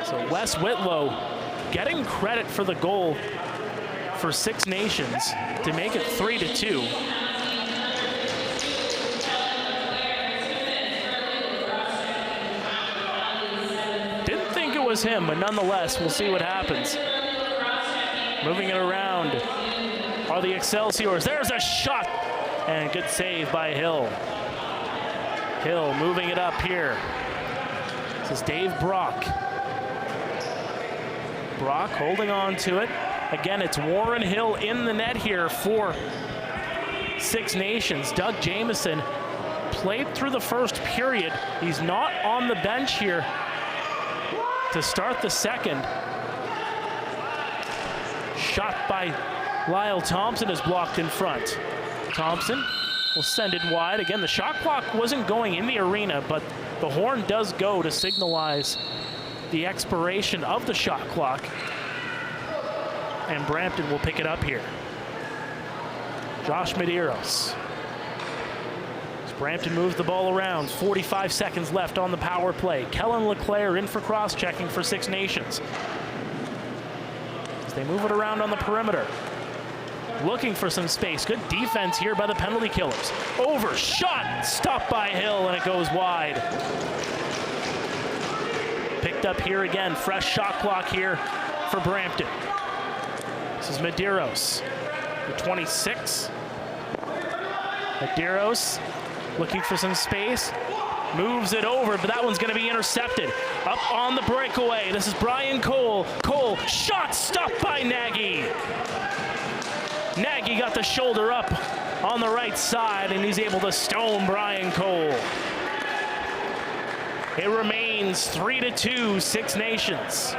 So Wes Whitlow getting credit for the goal for Six Nations to make it 3-2. Didn't think it was him, but nonetheless, we'll see what happens. Moving it around are the Excelsiors. There's a shot, and good save by Hill. Hill moving it up here. This is Dave Brock. Brock holding on to it. Again, it's Warren Hill in the net here for Six Nations. Doug Jamieson played through the first period. He's not on the bench here to start the second. Shot by Lyle Thompson is blocked in front. Thompson will send it wide. Again, the shot clock wasn't going in the arena, but the horn does go to signalize the expiration of the shot clock. And Brampton will pick it up here. Josh Medeiros. As Brampton moves the ball around, 45 seconds left on the power play. Kellen LeClaire in for cross-checking for Six Nations. As they move it around on the perimeter. Looking for some space. Good defense here by the penalty killers. Over, shot, stopped by Hill, and it goes wide. Picked up here again. Fresh shot clock here for Brampton. This is Medeiros, the 26. Medeiros looking for some space. Moves it over, but that one's going to be intercepted. Up on the breakaway. This is Brian Cole. Cole, shot stopped by Nagy. Nagy got the shoulder up on the right side, and he's able to stone Brian Cole. It remains 3-2, Six Nations.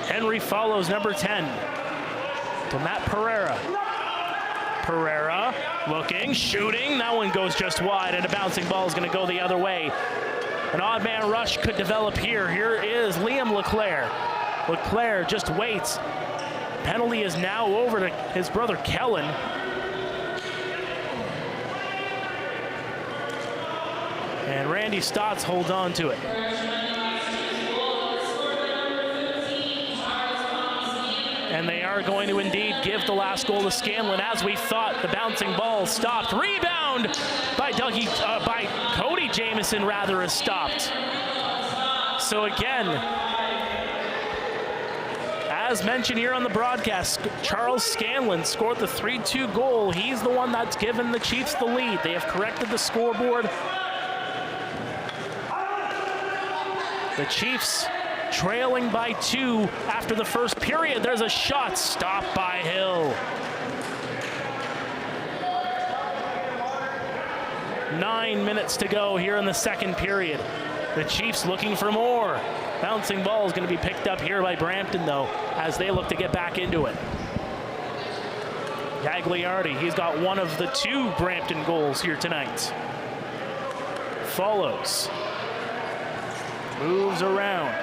Henry follows number 10 to Matt Pereira. Pereira looking, shooting. That one goes just wide, and a bouncing ball is going to go the other way. An odd man rush could develop here. Here is Liam LeClaire. LeClaire just waits. Penalty is now over to his brother Kellen. And Randy Stotts holds on to it. And they are going to indeed give the last goal to Scanlon. As we thought, the bouncing ball stopped. Rebound by Cody Jamieson rather has stopped. So again, as mentioned here on the broadcast, Charles Scanlon scored the 3-2 goal. He's the one that's given the Chiefs the lead. They have corrected the scoreboard. The Chiefs trailing by 2 after the first period. There's a shot stopped by Hill. 9 minutes to go here in the second period. The Chiefs looking for more. Bouncing ball is going to be picked up here by Brampton, though, as they look to get back into it. Gagliardi, he's got one of the 2 Brampton goals here tonight. Follows. Moves around.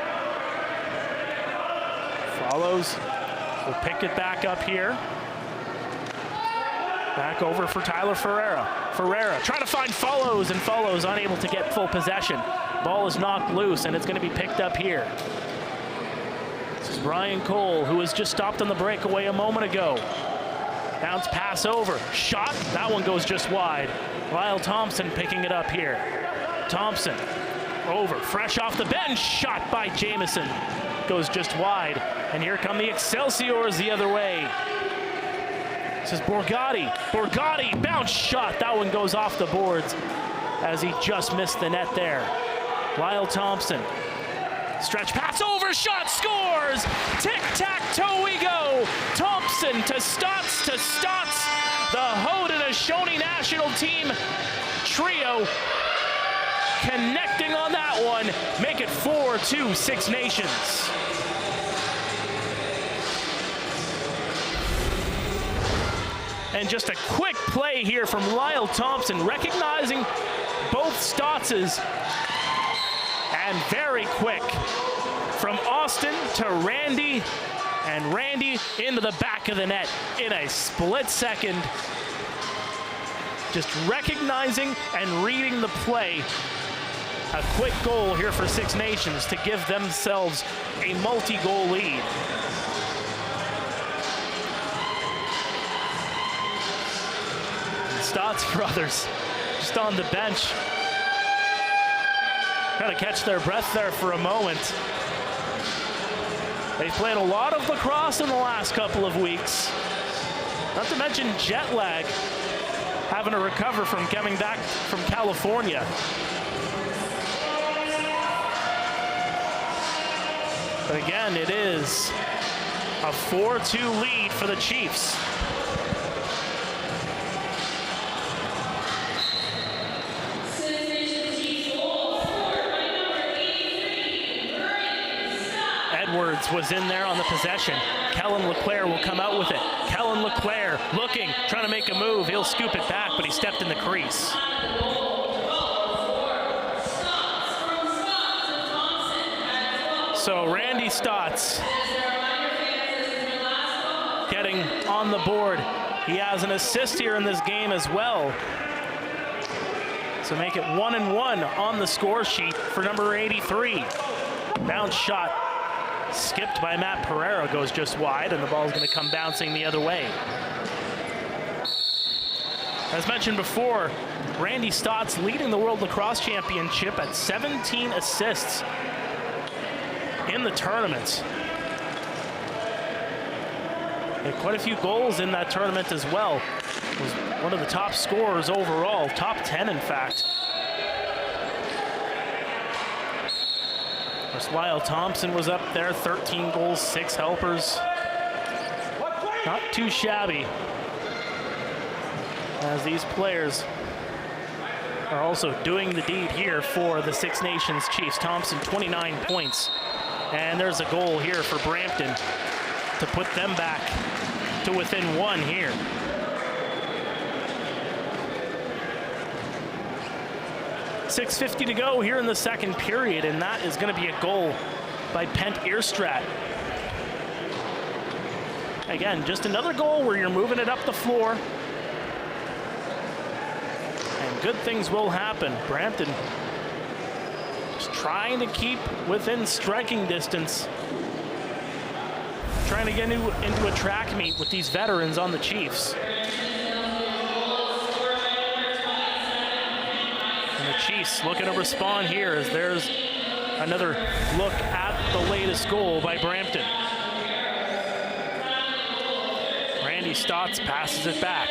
Follows. Will pick it back up here. Back over for Tyler Ferreira. Ferreira trying to find Follows, and Follows unable to get full possession. Ball is knocked loose, and it's going to be picked up here. This is Brian Cole, who was just stopped on the breakaway a moment ago. Bounce pass over. Shot. That one goes just wide. Lyle Thompson picking it up here. Thompson over. Fresh off the bench. Shot by Jamieson. Goes just wide. And here come the Excelsiors the other way. This is Borgatti. Borgatti, bounce shot. That one goes off the boards as he just missed the net there. Lyle Thompson. Stretch pass over, shot, scores! Tic-tac-toe we go! Thompson to Stotts, to Stotts. The Haudenosaunee national team trio connecting on that one. Make it 4-2 Six Nations. And just a quick play here from Lyle Thompson, recognizing both Stottses, and very quick from Austin to Randy, and Randy into the back of the net in a split second. Just recognizing and reading the play. A quick goal here for Six Nations to give themselves a multi-goal lead. Stotts brothers just on the bench. Trying to catch their breath there for a moment. They've played a lot of lacrosse in the last couple of weeks. Not to mention jet lag, having to recover from coming back from California. But again, it is a 4-2 lead for the Chiefs. Edwards was in there on the possession. Kellen Leclerc will come out with it. Kellen Leclerc looking, trying to make a move. He'll scoop it back, but he stepped in the crease. So Randy Stotts getting on the board. He has an assist here in this game as well. So make it 1-1 on the score sheet for number 83. Bounce shot skipped by Matt Pereira, goes just wide, and the ball's going to come bouncing the other way. As mentioned before, Randy Stotts leading the World Lacrosse Championship at 17 assists in the tournament. He had quite a few goals in that tournament as well. Was one of the top scorers overall, top 10 in fact. Of course, Lyle Thompson was up there, 13 goals, 6 helpers. Not too shabby, as these players are also doing the deed here for the Six Nations Chiefs. Thompson, 29 points. And there's a goal here for Brampton to put them back to within 1 here. .650 to go here in the second period, and that is going to be a goal by Pent Earstrat. Again, just another goal where you're moving it up the floor. And good things will happen. Brampton just trying to keep within striking distance. Trying to get into a track meet with these veterans on the Chiefs. And the Chiefs looking to respond here as there's another look at the latest goal by Brampton. Randy Stotts passes it back.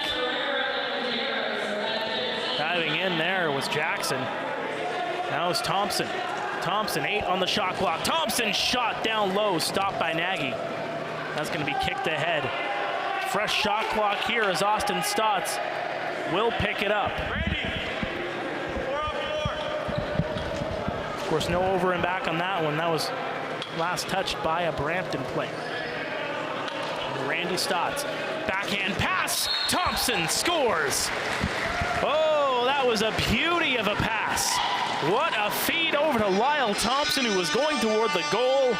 Diving in there was Jackson. Now it's Thompson. Thompson, 8 on the shot clock. Thompson shot down low, stopped by Nagy. That's going to be kicked ahead. Fresh shot clock here as Austin Stotts will pick it up. Of course, no over and back on that one. That was last touched by a Brampton player. Randy Stotts, backhand pass. Thompson scores. Oh, that was a beauty of a pass. What a feed over to Lyle Thompson, who was going toward the goal.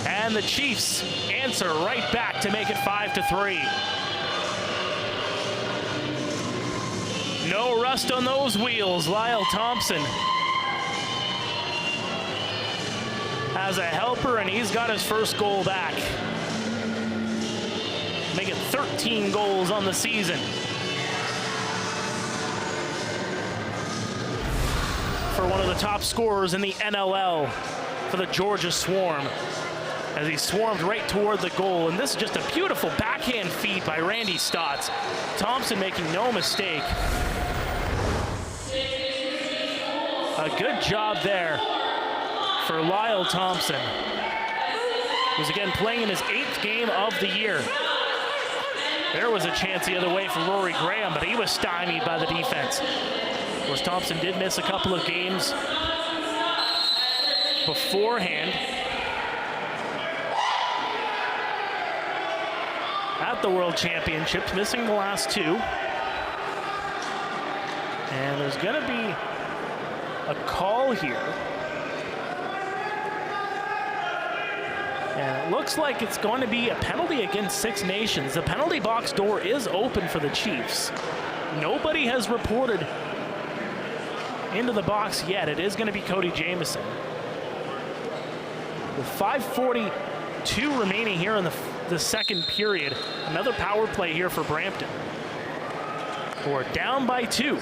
And the Chiefs answer right back to make it 5-3. No rust on those wheels. Lyle Thompson has a helper, and he's got his first goal back. Making 13 goals on the season. For one of the top scorers in the NLL for the Georgia Swarm, as he swarmed right toward the goal. And this is just a beautiful backhand feed by Randy Stotts. Thompson making no mistake. A good job there for Lyle Thompson, who's again playing in his 8th game of the year. There was a chance the other way for Rory Graham, but he was stymied by the defense. Of course, Thompson did miss a couple of games beforehand at the World Championships, missing the last 2. And there's going to be a call here. And it looks like it's going to be a penalty against Six Nations. The penalty box door is open for the Chiefs. Nobody has reported into the box yet. It is going to be Cody Jamieson. With 5:42 remaining here in the second period, another power play here for Brampton. We're down by 2.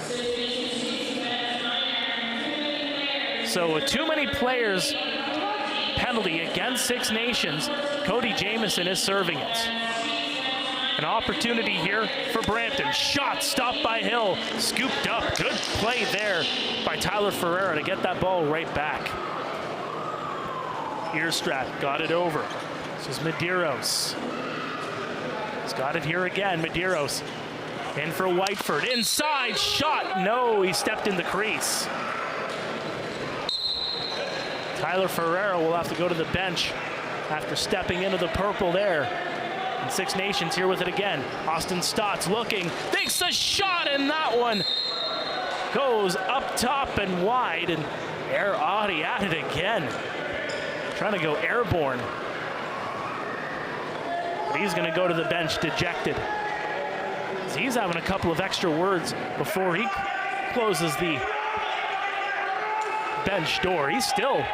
So with too many players penalty against Six Nations, Cody Jamieson is serving it. An opportunity here for Brampton. Shot stopped by Hill, scooped up. Good play there by Tyler Ferreira to get that ball right back. Earstrat got it over. This is Medeiros. He's got it here again. Medeiros in for Whiteford. Inside shot. No, he stepped in the crease. Tyler Ferreira will have to go to the bench after stepping into the purple there. And Six Nations here with it again. Austin Stotts looking, takes a shot, and that one goes up top and wide. And Air Audi at it again. Trying to go airborne. But he's going to go to the bench dejected. He's having a couple of extra words before he closes the bench door. He's still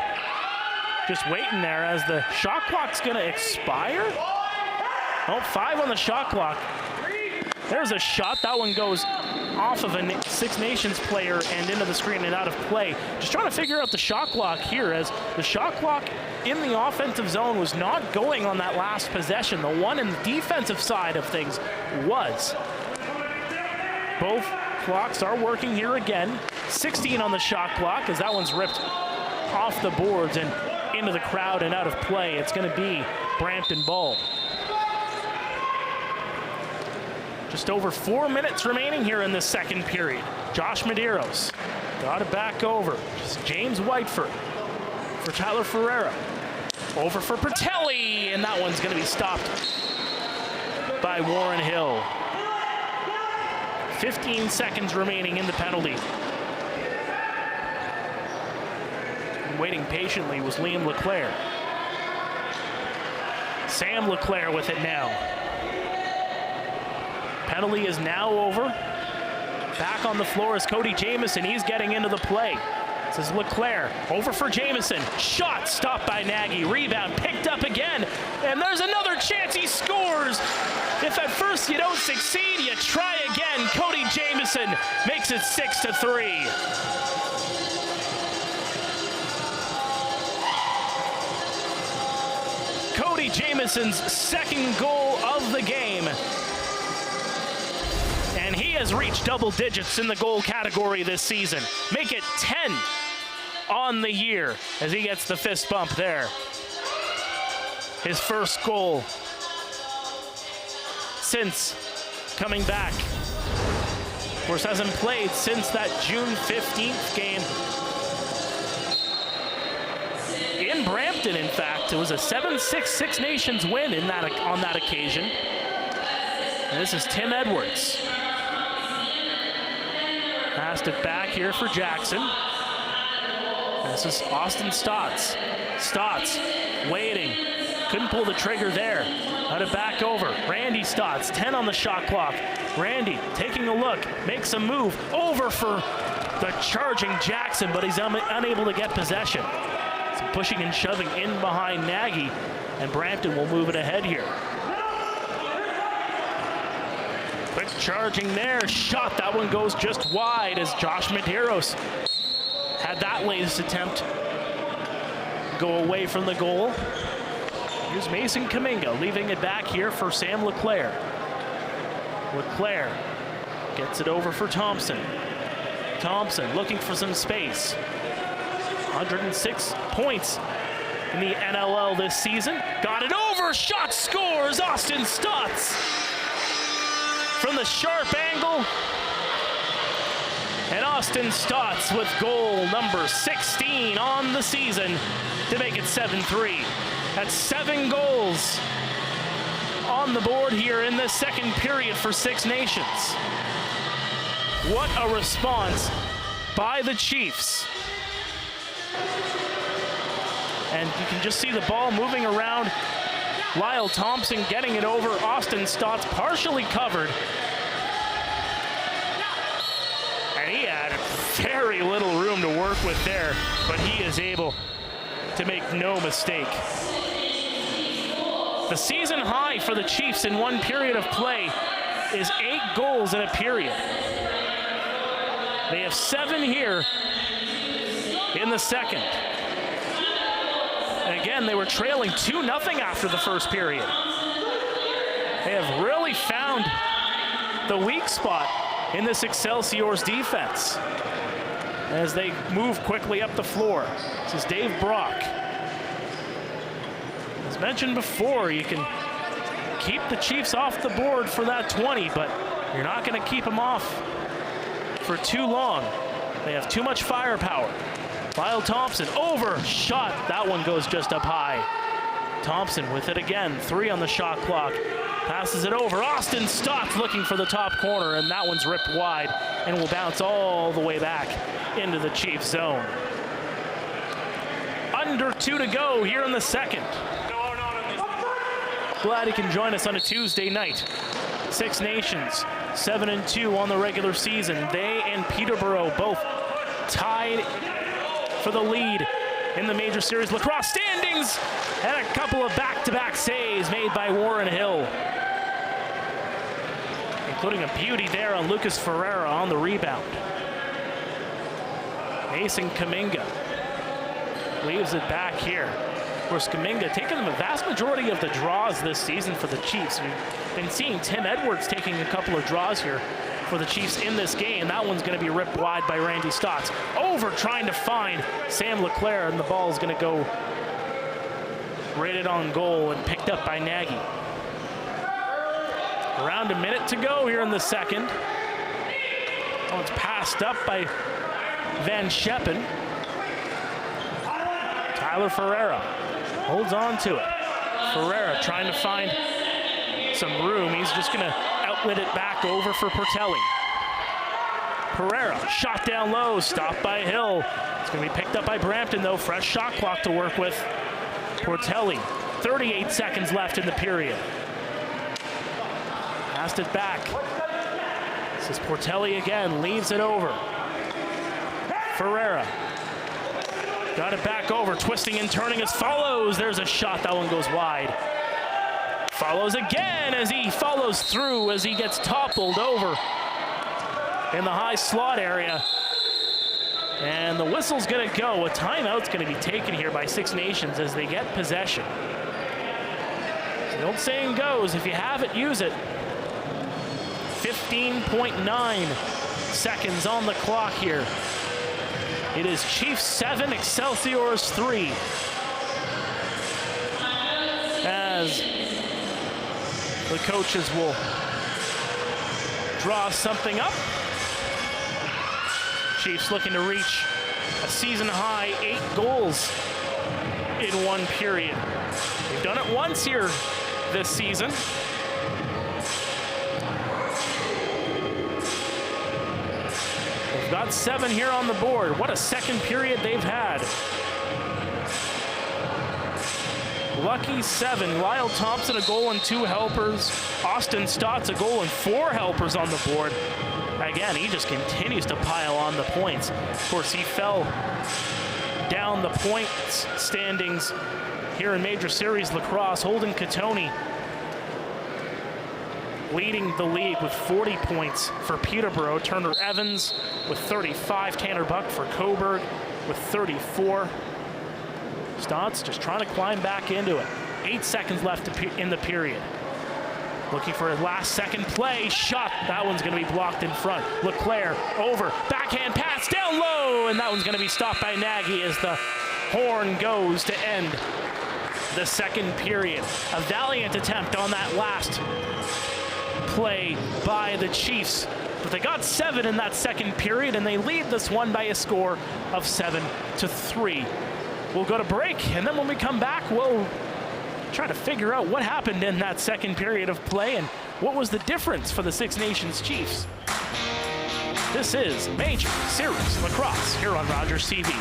just waiting there as the shot clock's going to expire. Oh, 5 on the shot clock. There's a shot. That one goes off of a Six Nations player and into the screen and out of play. Just trying to figure out the shot clock here, as the shot clock in the offensive zone was not going on that last possession. The one in the defensive side of things was. Both clocks are working here again. 16 on the shot clock as that one's ripped off the boards and into the crowd and out of play. It's going to be Brampton ball. Just over 4 minutes remaining here in the second period. Josh Medeiros got it back over. Just James Whiteford for Tyler Ferreira. Over for Pertelli, and that one's going to be stopped by Warren Hill. 15 seconds remaining in the penalty. And waiting patiently was Liam LeClaire. Sam LeClaire with it now. Penalty is now over. Back on the floor is Cody Jamieson. He's getting into the play. This is Leclerc, over for Jamison. Shot stopped by Nagy. Rebound picked up again. And there's another chance he scores. If at first you don't succeed, you try again. Cody Jamison makes it 6-3. Cody Jamison's second goal of the game. And he has reached double digits in the goal category this season. Make it 10 on the year as he gets the fist bump there. His first goal since coming back. Of course, hasn't played since that June 15th game in Brampton, in fact. It was a 7-6 Six Nations win on that occasion. And this is Tim Edwards. Passed it back here for Jackson. This is Austin Stotts. Stotts waiting. Couldn't pull the trigger there. Had it back over. Randy Stotts, 10 on the shot clock. Randy taking a look, makes a move over for the charging Jackson, but he's unable to get possession. Some pushing and shoving in behind Nagy, and Brampton will move it ahead here. Quick charging there, shot. That one goes just wide as Josh Medeiros had that latest attempt go away from the goal. Here's Mason Kaminga leaving it back here for Sam Leclerc. Leclerc gets it over for Thompson. Thompson looking for some space. 106 points in the NLL this season. Got it over, shot scores, Austin Stotts. From the sharp angle. And Austin Stotts with goal number 16 on the season to make it 7-3. That's 7 goals on the board here in the second period for Six Nations. What a response by the Chiefs. And you can just see the ball moving around. Lyle Thompson getting it over. Austin Stotts partially covered. And he had very little room to work with there, but he is able to make no mistake. The season high for the Chiefs in one period of play is 8 goals in a period. They have 7 here in the second. And again, they were trailing 2-0 after the first period. They have really found the weak spot in this Excelsiors defense as they move quickly up the floor. This is Dave Brock. As mentioned before, you can keep the Chiefs off the board for that 20, but you're not going to keep them off for too long. They have too much firepower. Lyle Thompson, over, shot. That one goes just up high. Thompson with it again, 3 on the shot clock. Passes it over. Austin Stotts looking for the top corner, and that one's ripped wide and will bounce all the way back into the Chiefs zone. Under 2 to go here in the second. Glad he can join us on a Tuesday night. Six Nations, 7-2 on the regular season. They and Peterborough both tied for the lead in the major series lacrosse standings, and a couple of back-to-back saves made by Warren Hill, including a beauty there on Lucas Ferreira on the rebound. Mason Kaminga leaves it back here. Of course, Kaminga taking the vast majority of the draws this season for the Chiefs. We've been seeing Tim Edwards taking a couple of draws here for the Chiefs in this game. That one's going to be ripped wide by Randy Stotts. Over trying to find Sam Leclerc, and the ball is going to go rated on goal and picked up by Nagy. Around a minute to go here in the second. Oh, it's passed up by Van Scheppen. Tyler Ferreira holds on to it. Ferreira trying to find some room. He's just going to outlet it back over for Portelli. Pereira, shot down low, stopped by Hill. It's going to be picked up by Brampton, though. Fresh shot clock to work with. Portelli, 38 seconds left in the period. Passed it back. This is Portelli again, leaves it over. Ferreira Got it back over, twisting and turning as follows. There's a shot, that one goes wide. Follows again as he follows through as he gets toppled over in the high slot area. And the whistle's gonna go. A timeout's gonna be taken here by Six Nations as they get possession. So the old saying goes, if you have it, use it. 15.9 seconds on the clock here. It is Chiefs 7, Excelsiors 3. As the coaches will draw something up. Chiefs looking to reach a season-high 8 goals in one period. They've done it once here this season. They've got 7 here on the board. What a second period they've had. Lucky 7. Lyle Thompson, a goal and 2 helpers. Austin Stott's a goal and 4 helpers on the board. Again, he just continues to pile on the points. Of course, he fell down the points standings here in Major Series Lacrosse. Holden Katoni leading the league with 40 points for Peterborough. Turner Evans with 35. Tanner Buck for Coburg with 34. Stotts just trying to climb back into it. 8 seconds left in the period. Looking for a last second play. Shot. That one's going to be blocked in front. Leclerc over. Backhand pass down low. And that one's going to be stopped by Nagy as the horn goes to end the second period. A valiant attempt on that last play by the Chiefs. But they got 7 in that second period, and they lead this one by a score of 7-3. We'll go to break, and then when we come back, we'll try to figure out what happened in that second period of play and what was the difference for the Six Nations Chiefs. This is Major Series Lacrosse here on Rogers TV.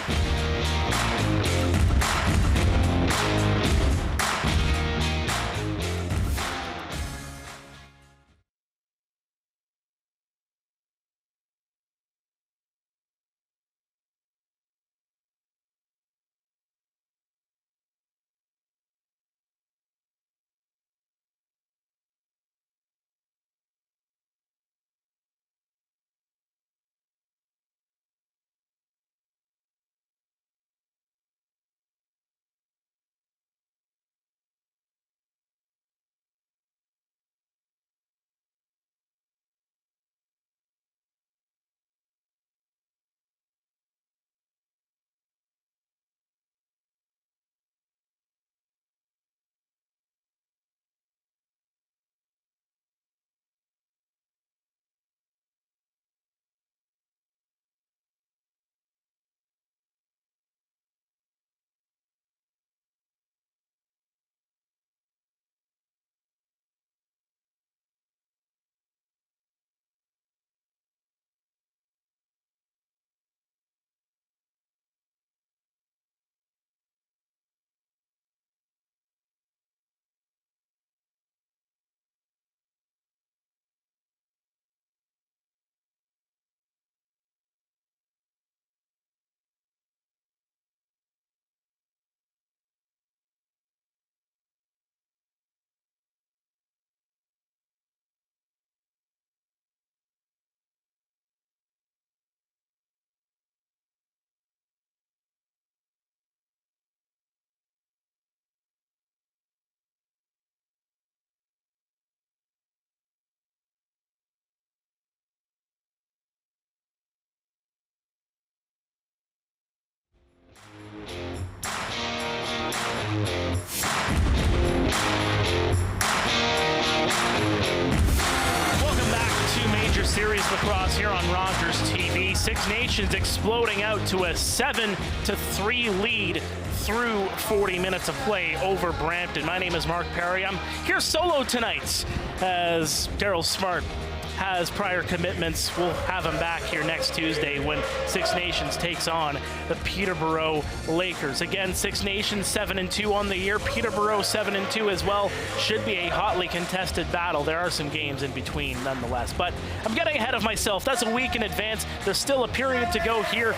Series Lacrosse here on Rogers TV. Six Nations exploding out to a 7-3 lead through 40 minutes of play over Brampton. My name is Mark Perry. I'm here solo tonight as Daryl Smart has prior commitments. We'll have him back here next Tuesday when Six Nations takes on the Peterborough Lakers. Again, Six Nations 7-2 on the year. Peterborough 7-2 as well. Should be a hotly contested battle. There are some games in between nonetheless, but I'm getting ahead of myself. That's a week in advance. There's still a period to go here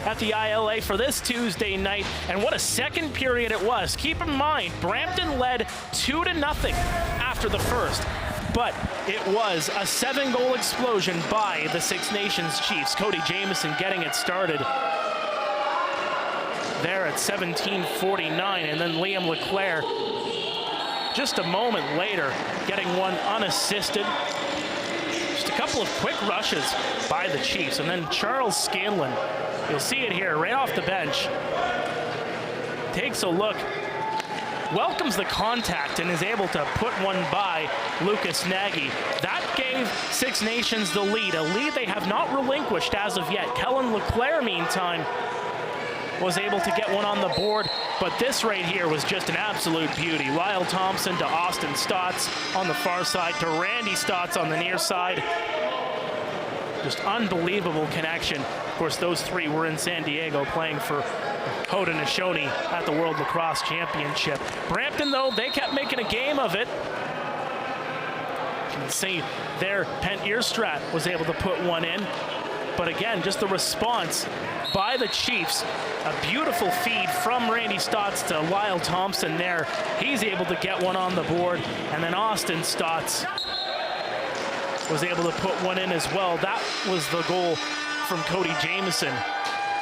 at the ILA for this Tuesday night, and what a second period it was. Keep in mind, Brampton led 2-0 after the first, but it was a 7-goal explosion by the Six Nations Chiefs. Cody Jamieson getting it started there at 17:49, and then Liam Leclerc just a moment later getting one unassisted. Just a couple of quick rushes by the Chiefs, and then Charles Scanlon, you'll see it here right off the bench, takes a look, welcomes the contact, and is able to put one by Lucas Nagy. That gave Six Nations the lead, a lead they have not relinquished as of yet. Kellen Leclerc, meantime, was able to get one on the board, but this right here was just an absolute beauty. Lyle Thompson to Austin Stotts on the far side, to Randy Stotts on the near side. Just unbelievable connection. Of course, those three were in San Diego playing for Haudenosaunee at the World Lacrosse Championship. Brampton, though, they kept making a game of it. You can see there, Pent Earstrat was able to put one in. But again, just the response by the Chiefs. A beautiful feed from Randy Stotts to Lyle Thompson there. He's able to get one on the board. And then Austin Stotts was able to put one in as well. That was the goal from Cody Jamieson.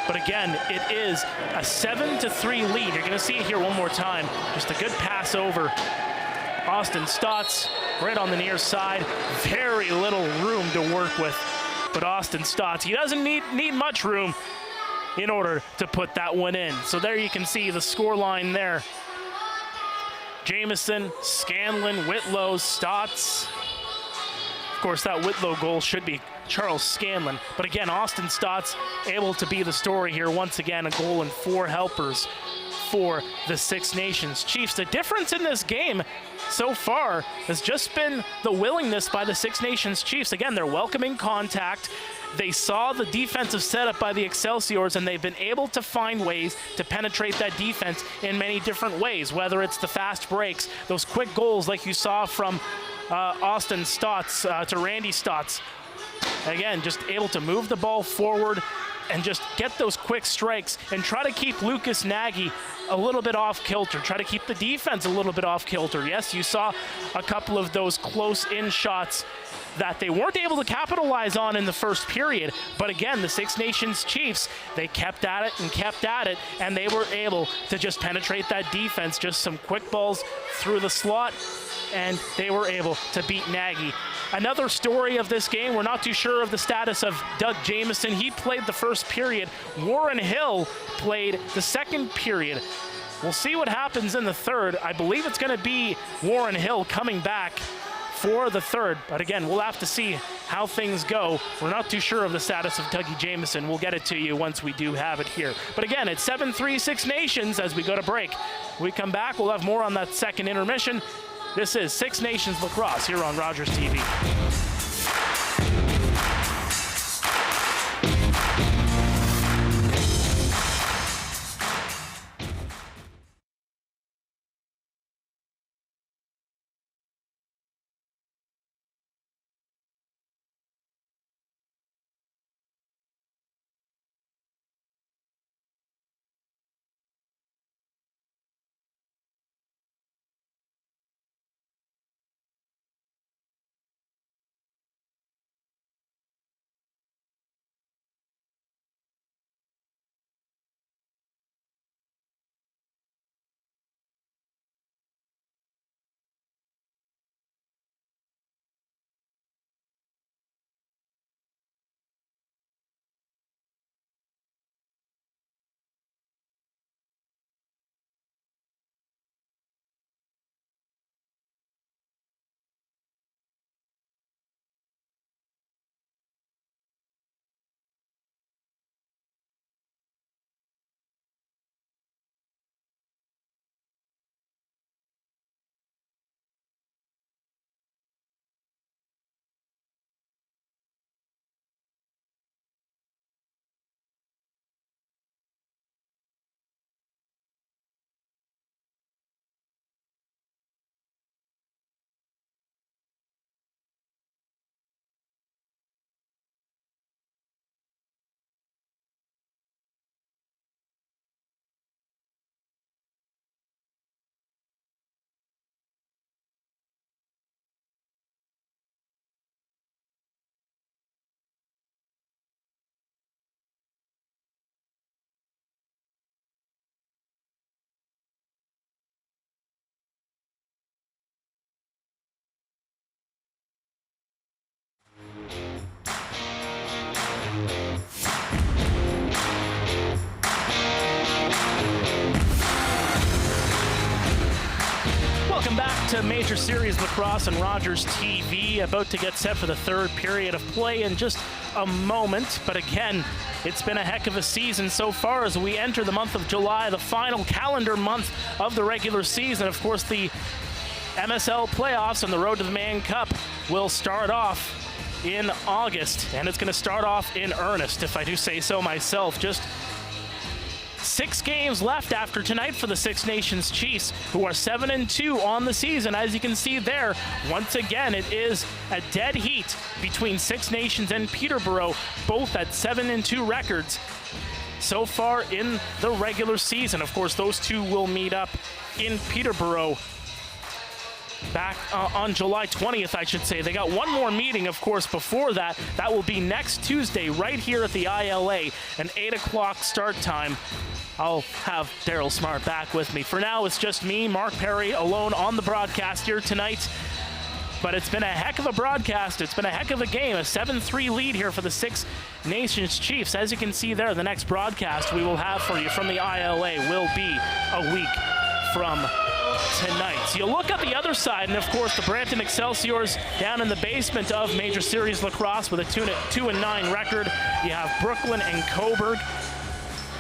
But again, it is a 7-3 lead. You're gonna see it here one more time. Just a good pass over. Austin Stotts right on the near side. Very little room to work with. But Austin Stotts, he doesn't need much room in order to put that one in. So there you can see the score line there. Jamieson, Scanlon, Whitlow, Stotts. Of course, that Whitlow goal should be Charles Scanlon. But again, Austin Stotts able to be the story here. Once again, a goal and 4 helpers for the Six Nations Chiefs. The difference in this game so far has just been the willingness by the Six Nations Chiefs. Again, they're welcoming contact. They saw the defensive setup by the Excelsiors, and they've been able to find ways to penetrate that defense in many different ways, whether it's the fast breaks, those quick goals like you saw from Austin Stotts to Randy Stotts. Again, just able to move the ball forward and just get those quick strikes and try to keep Lucas Nagy a little bit off kilter, try to keep the defense a little bit off kilter. Yes, you saw a couple of those close-in shots that they weren't able to capitalize on in the first period. But again, the Six Nations Chiefs, they kept at it, and they were able to just penetrate that defense. Just some quick balls through the slot, and they were able to beat Nagy. Another story of this game, we're not too sure of the status of Doug Jamieson. He played the first period. Warren Hill played the second period. We'll see what happens in the third. I believe it's going to be Warren Hill coming back for the third. But again, we'll have to see how things go. We're not too sure of the status of Dougie Jamieson. We'll get it to you once we do have it here. But again, it's 7-3 Six Nations as we go to break. When we come back, we'll have more on that second intermission. This is Six Nations Lacrosse here on RogersTV. Major Series Lacrosse and RogersTV about to get set for the third period of play in just a moment. But again, it's been a heck of a season so far as we enter the month of July, the final calendar month of the regular season. Of course, the MSL playoffs and the Road to the Man Cup will start off in August, and it's going to start off in earnest, if I do say so myself. Just 6 games left after tonight for the Six Nations Chiefs, who are 7-2 on the season. As you can see there, once again, it is a dead heat between Six Nations and Peterborough, both at 7-2 records so far in the regular season. Of course, those two will meet up in Peterborough back on July 20th, I should say. They got one more meeting, of course, before that. That will be next Tuesday right here at the ILA, an 8 o'clock start time. I'll have Daryl Smart back with me. For now, it's just me, Mark Perry, alone on the broadcast here tonight. But it's been a heck of a broadcast. It's been a heck of a game. A 7-3 lead here for the Six Nations Chiefs. As you can see there, the next broadcast we will have for you from the ILA will be a week from tonight. So you look at the other side, and of course the Brampton Excelsiors down in the basement of Major Series Lacrosse with a 2-9 record. You have Brooklyn and Coburg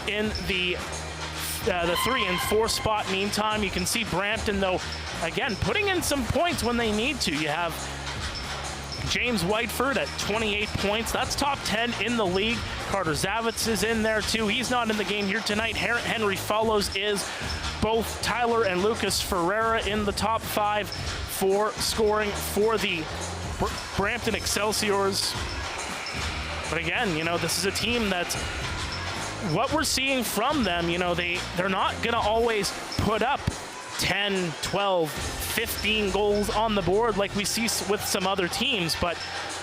in the 3 and 4 spot. Meantime, you can see Brampton, though, again, putting in some points when they need to. You have James Whiteford at 28 points. That's top 10 in the league. Carter Zavitz is in there, too. He's not in the game here tonight. Henry Follows is. Both Tyler and Lucas Ferreira in the top 5 for scoring for the Brampton Excelsiors. But again, you know, this is a team that's, what we're seeing from them, you know, they're not going to always put up 10, 12, 15 goals on the board like we see with some other teams. But,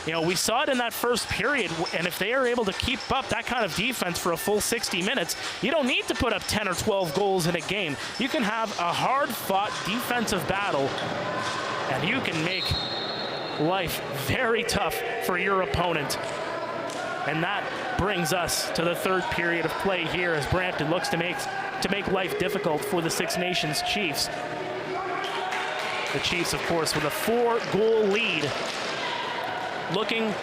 you know, we saw it in that first period, and if they are able to keep up that kind of defense for a full 60 minutes, you don't need to put up 10 or 12 goals in a game. You can have a hard-fought defensive battle, and you can make life very tough for your opponent. And that brings us to the third period of play here as Brampton looks to make life difficult for the Six Nations Chiefs. The Chiefs, of course, with a 4-goal lead, looking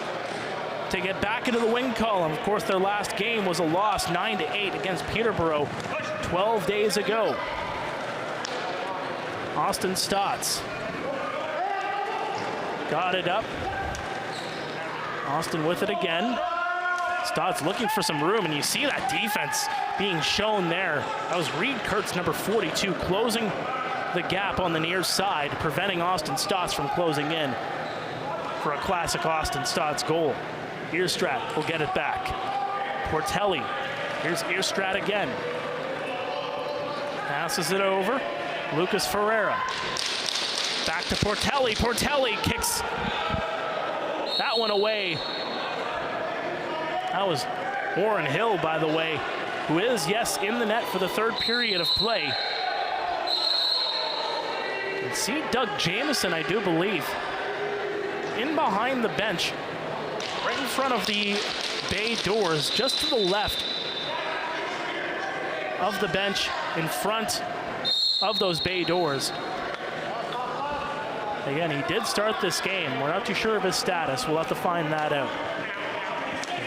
to get back into the win column. Of course, their last game was a loss, 9-8 against Peterborough 12 days ago. Austin Stotts got it up. Austin with it again. Stotts looking for some room, and you see that defense being shown there. That was Reed Kurtz, number 42, closing the gap on the near side, preventing Austin Stotts from closing in for a classic Austin Stotts goal. Earstrat will get it back. Portelli, here's Earstrat again. Passes it over. Lucas Ferreira. Back to Portelli. Portelli kicks that one away. That was Warren Hill, by the way, who is, yes, in the net for the third period of play. You can see Doug Jamieson, I do believe, in behind the bench, right in front of the bay doors, just to the left of the bench, in front of those bay doors. Again, he did start this game. We're not too sure of his status. We'll have to find that out.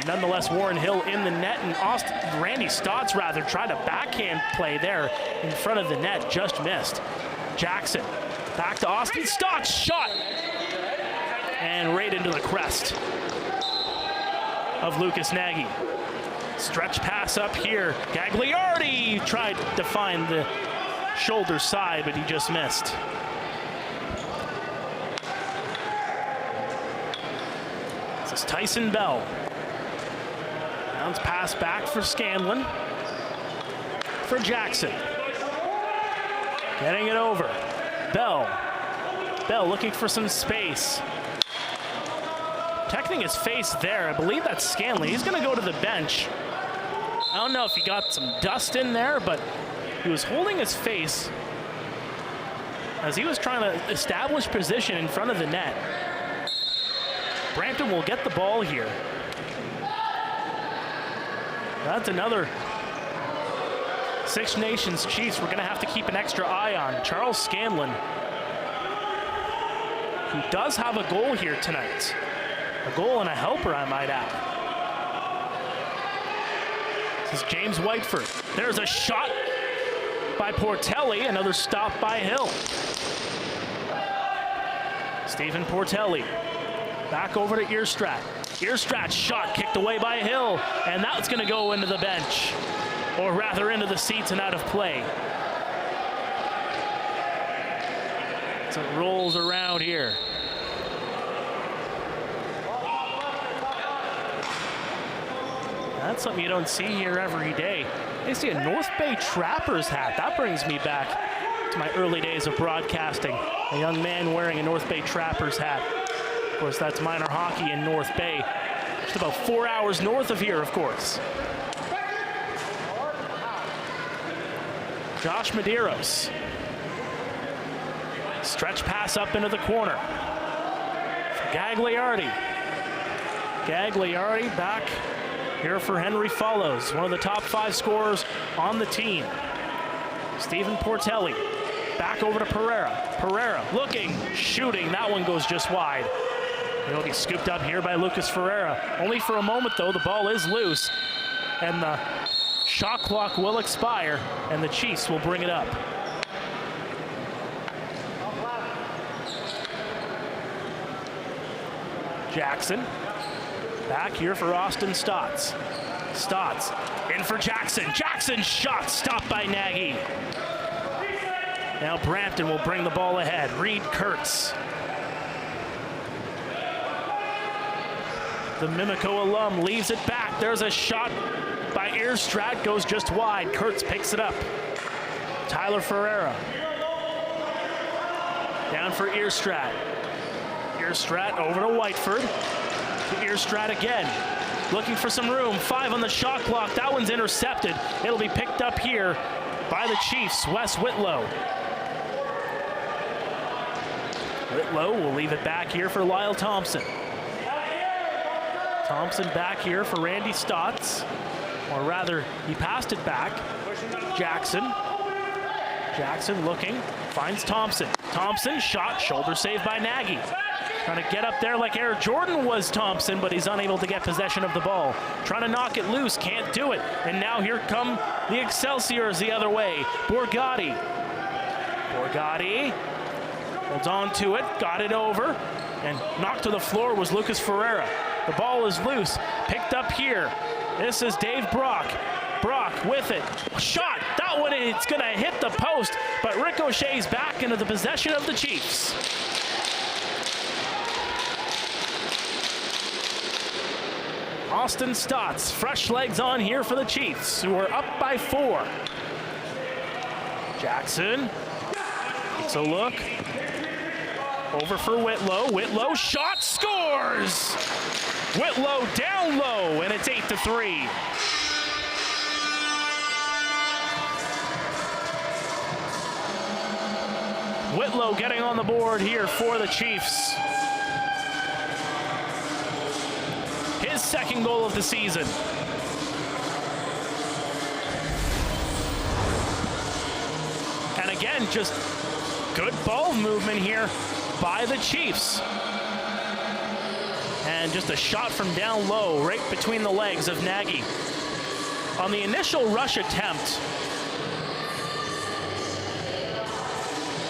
Nonetheless, Warren Hill in the net, and Randy Stotts, rather, tried a backhand play there in front of the net, just missed. Jackson, back to Austin Stotts, shot! And right into the crest of Lucas Nagy. Stretch pass up here. Gagliardi tried to find the shoulder side, but he just missed. This is Tyson Bell. Bounce pass back for Scanlon. For Jackson. Getting it over. Bell. Bell looking for some space. Protecting his face there. I believe that's Scanlon. He's going to go to the bench. I don't know if he got some dust in there, but he was holding his face as he was trying to establish position in front of the net. Brampton will get the ball here. That's another Six Nations Chiefs we're going to have to keep an extra eye on. Charles Scanlon who does have a goal here tonight. A goal and a helper, I might add. This is James Whiteford. There's a shot by Portelli, another stop by Hill. Stephen Portelli back over to Earstrat. Earstrat's shot kicked away by Hill, and that's going to go into the bench, or rather into the seats and out of play. So it rolls around here. That's something you don't see here every day. I see a North Bay Trappers hat. That brings me back to my early days of broadcasting. A young man wearing a North Bay Trappers hat. Of course, that's minor hockey in North Bay. Just about 4 hours north of here, of course. Josh Medeiros. Stretch pass up into the corner. Gagliardi. Gagliardi back here for Henry Follows, one of the top 5 scorers on the team. Stephen Portelli back over to Pereira. Pereira looking, shooting. That one goes just wide. It'll be scooped up here by Lucas Ferreira. Only for a moment, though. The ball is loose, and the shot clock will expire, and the Chiefs will bring it up. Jackson back here for Austin Stotts. Stotts in for Jackson. Jackson's shot stopped by Nagy. Now Brampton will bring the ball ahead. Reed Kurtz. The Mimico alum leaves it back. There's a shot by Earstrat, goes just wide. Kurtz picks it up. Tyler Ferreira. Down for Earstrat. Earstrat over to Whiteford. To Earstrat again. Looking for some room. 5 on the shot clock. That one's intercepted. It'll be picked up here by the Chiefs. Wes Whitlow. Whitlow will leave it back here for Lyle Thompson. Thompson back here for Randy Stotts. Or rather, he passed it back. Jackson. Jackson looking, finds Thompson. Thompson, shot, shoulder save by Nagy. Trying to get up there like Air Jordan was Thompson, but he's unable to get possession of the ball. Trying to knock it loose, can't do it. And now here come the Excelsiors the other way. Borgatti. Borgatti holds on to it, got it over, and knocked to the floor was Lucas Ferreira. The ball is loose, picked up here. This is Dave Brock. Brock with it. Shot. That one, it's going to hit the post, but ricochets back into the possession of the Chiefs. Austin Stotts, fresh legs on here for the Chiefs, who are up by 4. Jackson takes a look. Over for Whitlow. Whitlow, shot, scores! Whitlow down low, and it's 8-3. Whitlow getting on the board here for the Chiefs. His second goal of the season. And again, just good ball movement here by the Chiefs. And just a shot from down low, right between the legs of Nagy. On the initial rush attempt,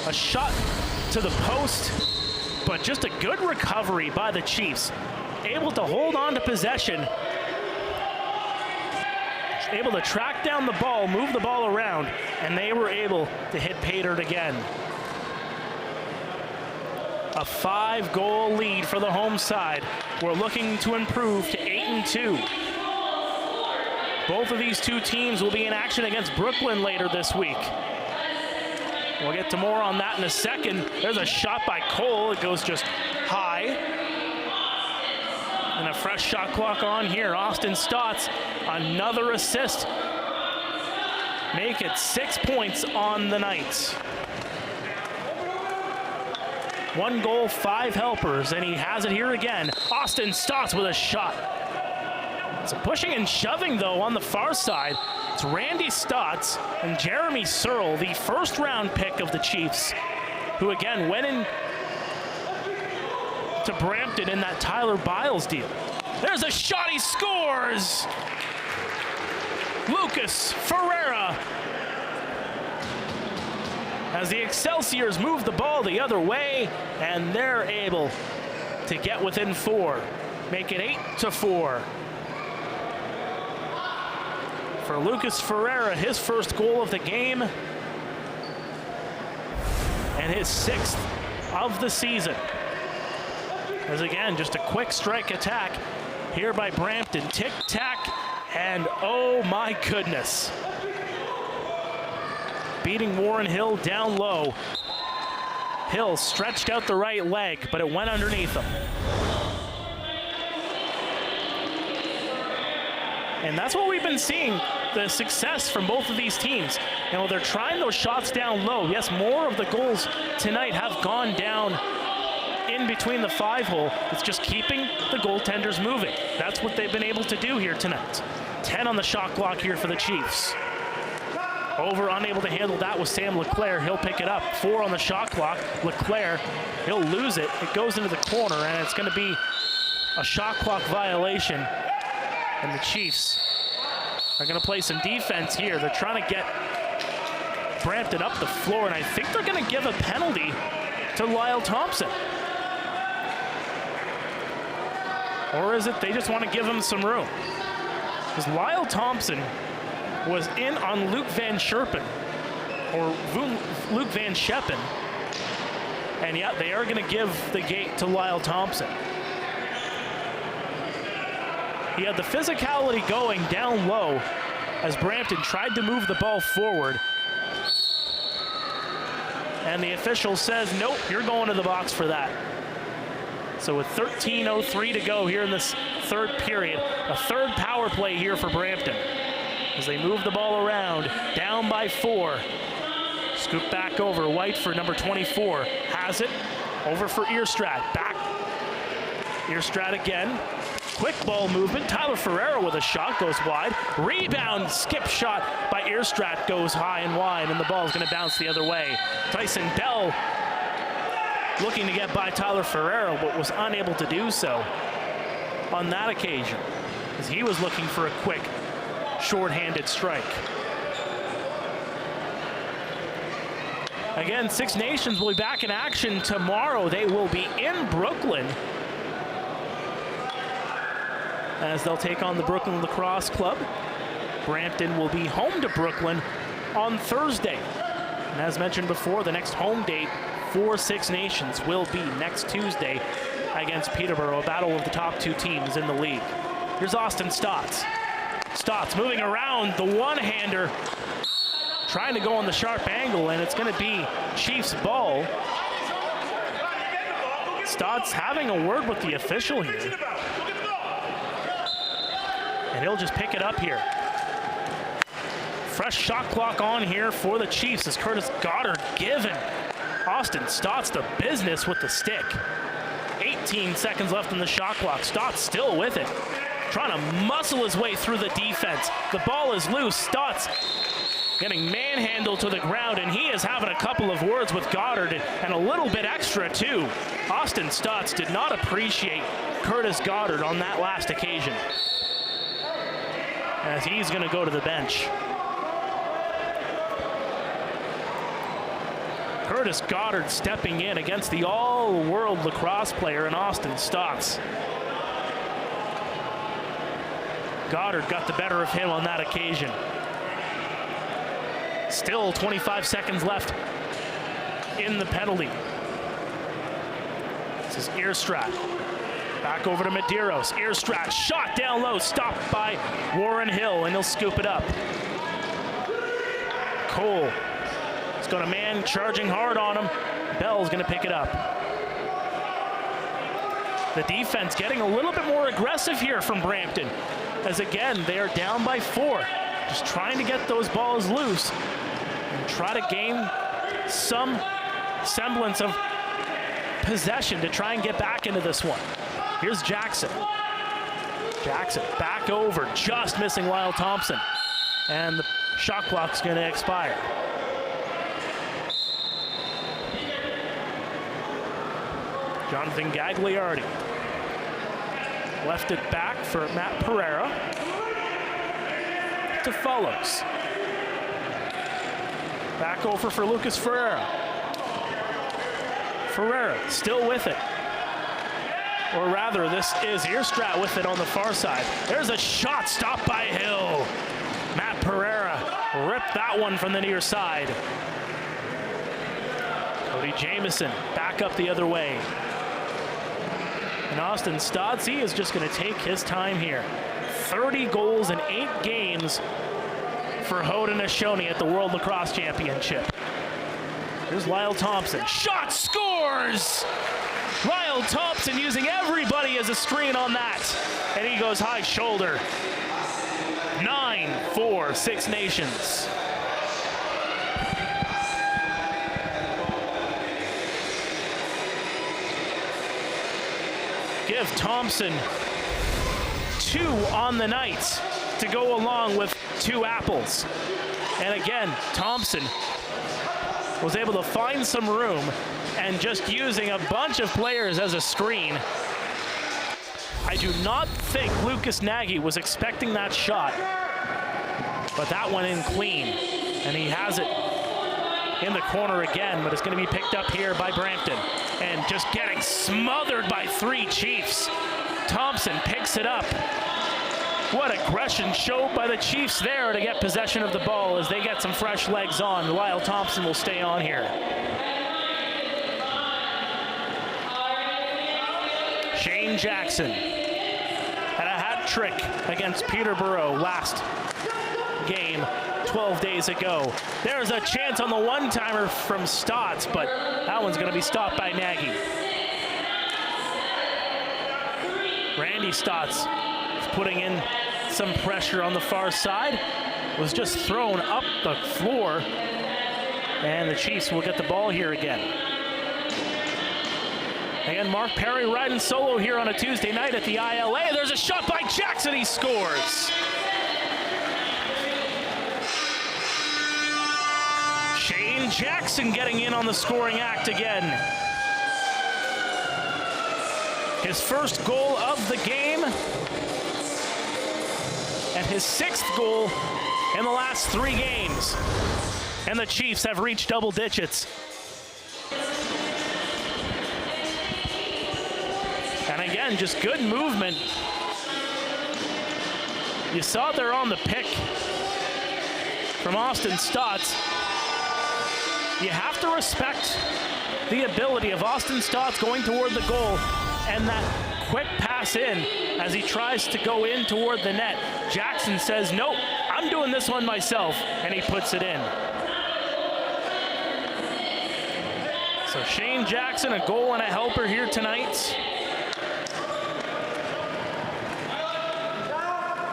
a shot to the post, but just a good recovery by the Chiefs. Able to hold on to possession. Able to track down the ball, move the ball around, and they were able to hit pay dirt again. A 5-goal lead for the home side. We're looking to improve to 8-2. Both of these two teams will be in action against Brooklyn later this week. We'll get to more on that in a second. There's a shot by Cole. It goes just high. And a fresh shot clock on here. Austin Stotts, another assist. Make it 6 points on the night. 1 goal, 5 helpers, and he has it here again. Austin Stotts with a shot. Some pushing and shoving, though, on the far side. It's Randy Stotts and Jeremy Searle, the first-round pick of the Chiefs, who, again, went in to Brampton in that Tyler Biles deal. There's a shot, he scores! Lucas Ferreira. As the Excelsiors move the ball the other way, and they're able to get within 4. Make it 8-4. For Lucas Ferreira, his first goal of the game, and his 6th of the season. As again, just a quick strike attack here by Brampton. Tic-tac, and oh my goodness. Beating Warren Hill down low. Hill stretched out the right leg, but it went underneath him. And that's what we've been seeing, the success from both of these teams. You know, they're trying those shots down low. Yes, more of the goals tonight have gone down in between the 5-hole. It's just keeping the goaltenders moving. That's what they've been able to do here tonight. 10 on the shot clock here for the Chiefs. Over, unable to handle that was Sam Leclerc. He'll pick it up. 4 on the shot clock. Leclerc, he'll lose it. It goes into the corner, and it's going to be a shot clock violation. And the Chiefs are going to play some defense here. They're trying to get Brampton up the floor, and I think they're going to give a penalty to Lyle Thompson. Or is it they just want to give him some room? Because Lyle Thompson was in on Luke Van Scherpen, or Luke Van Scheppen, and yet they are going to give the gate to Lyle Thompson. He had the physicality going down low as Brampton tried to move the ball forward. And the official says, nope, you're going to the box for that. So with 13:03 to go here in this third period, a third power play here for Brampton. As they move the ball around, down by 4. Scoop back over, White for number 24, has it, over for Earstrat, back. Earstrat again. Quick ball movement. Tyler Ferreira with a shot, goes wide. Rebound, skip shot by Earstrat, goes high and wide, and the ball is going to bounce the other way. Tyson Bell looking to get by Tyler Ferreira, but was unable to do so on that occasion, as he was looking for a quick, short-handed strike. Again, Six Nations will be back in action tomorrow. They will be in Brooklyn, as they'll take on the Brooklyn Lacrosse Club. Brampton will be home to Brooklyn on Thursday. And as mentioned before, the next home date for Six Nations will be next Tuesday against Peterborough, a battle of the top 2 teams in the league. Here's Austin Stotts. Stotts moving around, the one-hander, trying to go on the sharp angle, and it's going to be Chiefs ball. Stotts having a word with the official here. And he'll just pick it up here. Fresh shot clock on here for the Chiefs as Curtis Goddard giving Austin Stotts the business with the stick. 18 seconds left on the shot clock. Stotts still with it, trying to muscle his way through the defense. The ball is loose. Stotts getting manhandled to the ground, and he is having a couple of words with Goddard, and a little bit extra too. Austin Stotts did not appreciate Curtis Goddard on that last occasion, as he's going to go to the bench. Curtis Goddard stepping in against the all-world lacrosse player in Austin Stotts. Goddard got the better of him on that occasion. Still 25 seconds left in the penalty. This is Earstrat. Back over to Medeiros. Earstrat, shot down low, stopped by Warren Hill, and he'll scoop it up. Cole has got a man charging hard on him. Bell's going to pick it up. The defense getting a little bit more aggressive here from Brampton, as again, they are down by 4. Just trying to get those balls loose and try to gain some semblance of possession to try and get back into this one. Here's Jackson. Jackson back over, just missing Lyle Thompson. And the shot clock's going to expire. Jonathan Gagliardi left it back for Matt Pereira to Follows. Back over for Lucas Ferreira. Ferreira still with it. Or rather, this is Earstrat with it on the far side. There's a shot stopped by Hill. Matt Pereira ripped that one from the near side. Cody Jamieson back up the other way. And Austin Stotts, he is just going to take his time here. 30 goals in 8 games for Haudenosaunee at the World Lacrosse Championship. Here's Lyle Thompson. Shot, scores! Lyle Thompson using everybody as a screen on that. And he goes high shoulder. 9-4, Six Nations. Give Thompson 2 on the night to go along with 2 apples. And again, Thompson was able to find some room and just using a bunch of players as a screen. I do not think Lucas Nagy was expecting that shot, but that went in clean. And he has it in the corner again, but it's going to be picked up here by Brampton. And just getting smothered by 3 Chiefs. Thompson picks it up. What aggression showed by the Chiefs there to get possession of the ball as they get some fresh legs on. Lyle Thompson will stay on here. Shane Jackson had a hat trick against Peterborough last game 12 days ago. There's a chance on the one-timer from Stotts, but that one's going to be stopped by Nagy. Randy Stotts putting in some pressure on the far side. Was just thrown up the floor, and the Chiefs will get the ball here again. And Mark Perry riding solo here on a Tuesday night at the ILA. There's a shot by Jackson, he scores. Shane Jackson getting in on the scoring act again. His first goal of the game, and his 6th goal in the last 3 games. And the Chiefs have reached double digits. And again, just good movement. You saw there on the pick from Austin Stotts. You have to respect the ability of Austin Stotts going toward the goal and that quick pass in as he tries to go in toward the net. Jackson says, nope, I'm doing this one myself, and he puts it in. So Shane Jackson, a goal and a helper here tonight.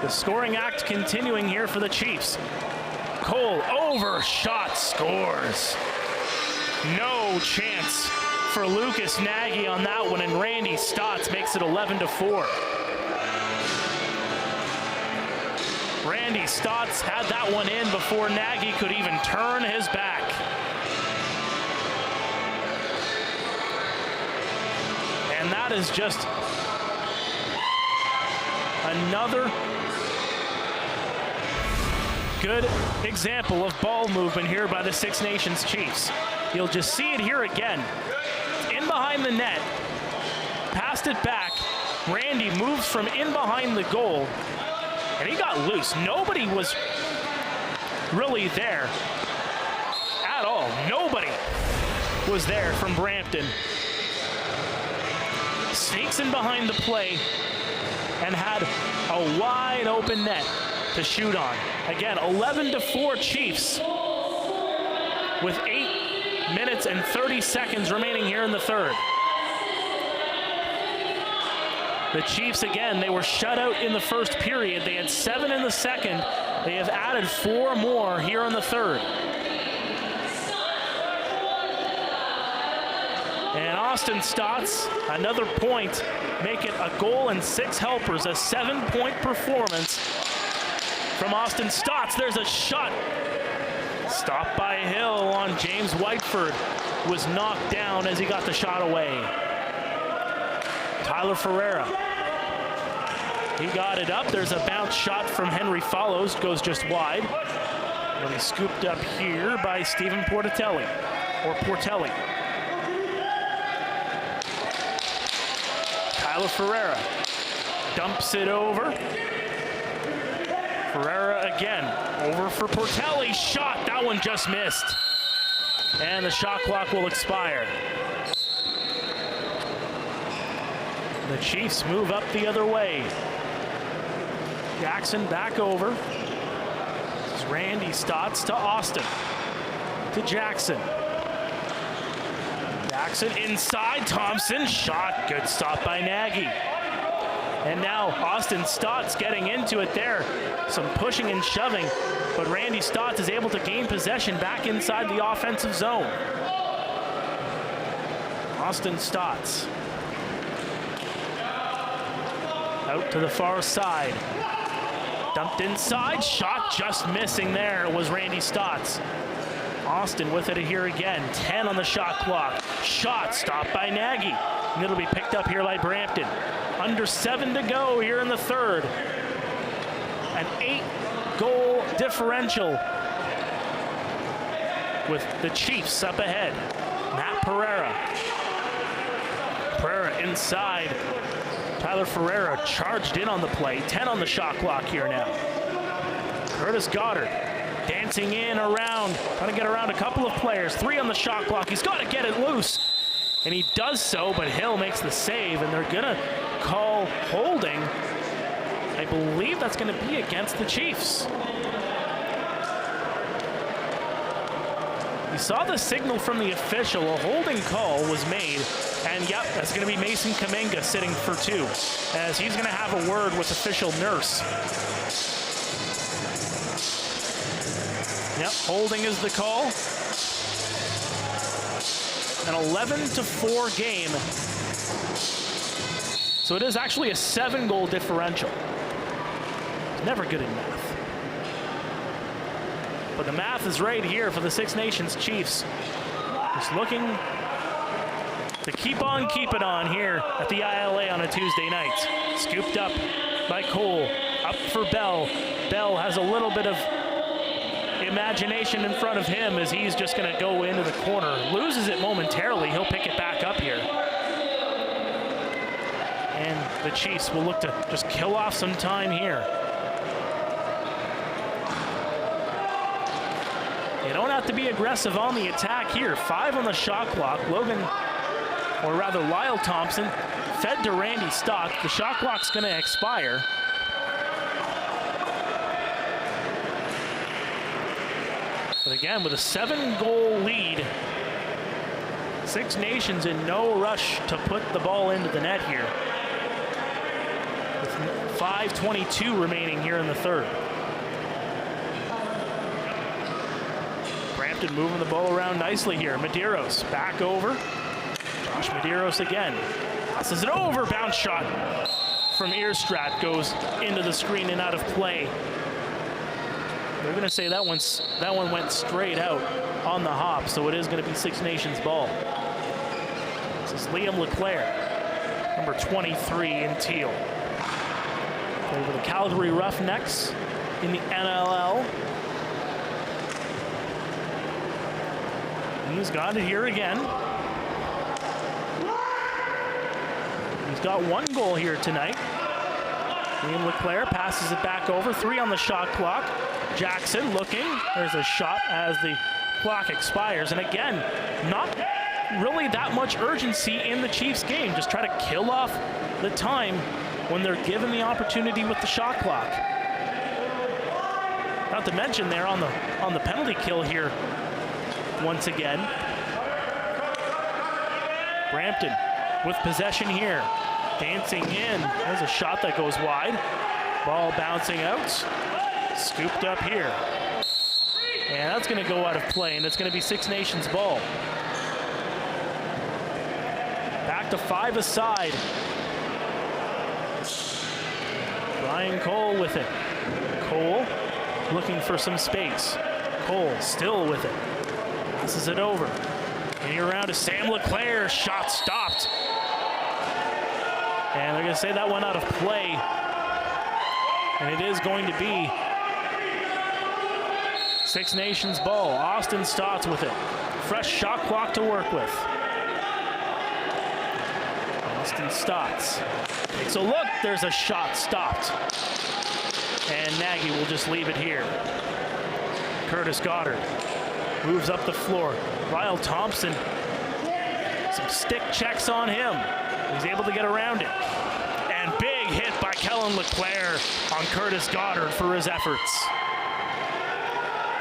The scoring act continuing here for the Chiefs. Cole overshot, scores. No chance for Lucas Nagy on that one, and Randy Stotts makes it 11-4. Randy Stotts had that one in before Nagy could even turn his back. And that is just another good example of ball movement here by the Six Nations Chiefs. You'll just see it here again. In behind the net, passed it back. Randy moves from in behind the goal, and he got loose. Nobody was really there at all. Nobody was there from Brampton. Sneaks in behind the play and had a wide open net to shoot on. Again, 11-4 Chiefs with 8 minutes and 30 seconds remaining here in the third. The Chiefs, again, they were shut out in the first period. They had 7 in the second. They have added 4 more here in the third. And Austin Stotts, another point, make it a goal and 6 helpers, a 7-point performance from Austin Stotts. There's a shot. Stopped by Hill on James Whiteford. Was knocked down as he got the shot away. Tyler Ferreira. He got it up. There's a bounce shot from Henry Follows. Goes just wide. It'll be scooped up here by Stephen Portelli. Tyler Ferreira dumps it over. Ferreira again. Over for Portelli. Shot. That one just missed. And the shot clock will expire. The Chiefs move up the other way. Jackson back over. This is Randy Stotts to Austin. To Jackson. Jackson inside. Thompson. Shot. Good stop by Nagy. And now Austin Stotts getting into it there. Some pushing and shoving. But Randy Stotts is able to gain possession back inside the offensive zone. Austin Stotts. Out to the far side. Dumped inside. Shot just missing there was Randy Stotts. Austin with it here again. 10 on the shot clock. Shot stopped by Nagy. And it'll be picked up here by Brampton. Under 7 to go here in the third. An 8-goal differential with the Chiefs up ahead. Matt Pereira. Pereira inside. Tyler Ferreira charged in on the play. 10 on the shot clock here now. Curtis Goddard dancing in around, trying to get around a couple of players. 3 on the shot clock. He's got to get it loose. And he does so, but Hill makes the save, and they're going to call holding. I believe that's going to be against the Chiefs. You saw the signal from the official. A holding call was made. And yep, that's going to be Mason Kaminga sitting for 2, as he's going to have a word with official Nurse. Yep, holding is the call. An 11-4 game. So it is actually a 7-goal differential. It's never good in math. But the math is right here for the Six Nations Chiefs. Just looking to keep on keeping on here at the ILA on a Tuesday night. Scooped up by Cole. Up for Bell. Bell has a little bit of imagination in front of him as he's just going to go into the corner. Loses it momentarily. He'll pick it back up here. And the Chiefs will look to just kill off some time here. You don't have to be aggressive on the attack here. 5 on the shot clock. Or rather Lyle Thompson, fed to Randy Stotts. The shot clock's going to expire. But again, with a 7-goal lead, Six Nations in no rush to put the ball into the net here. With 5:22 remaining here in the third. Brampton moving the ball around nicely here. Medeiros back over. Josh Medeiros again. Passes it over. Bounce shot from Earstrat goes into the screen and out of play. They're going to say that one went straight out on the hop, so it is going to be Six Nations ball. This is Liam Leclerc, number 23 in teal. Over the Calgary Roughnecks in the NLL. And he's got it here again. He's got 1 goal here tonight. Liam Leclerc passes it back over. 3 on the shot clock. Jackson looking. There's a shot as the clock expires. And again, not really that much urgency in the Chiefs game. Just try to kill off the time when they're given the opportunity with the shot clock. Not to mention they're on the penalty kill here once again. Brampton with possession here. Dancing in. There's a shot that goes wide. Ball bouncing out. Scooped up here. And that's going to go out of play, and it's going to be Six Nations ball. Back to 5 aside. Brian Cole with it. Cole looking for some space. Cole still with it. Passes it over. And around to Sam Leclerc. Shot stopped. going to say that one out of play. And it is going to be Six Nations ball. Austin Stotts with it. Fresh shot clock to work with. Austin Stotts takes a look. There's a shot stopped. And Nagy will just leave it here. Curtis Goddard moves up the floor. Lyle Thompson, some stick checks on him. He's able to get around it. And big hit by Kellen LeClaire on Curtis Goddard for his efforts.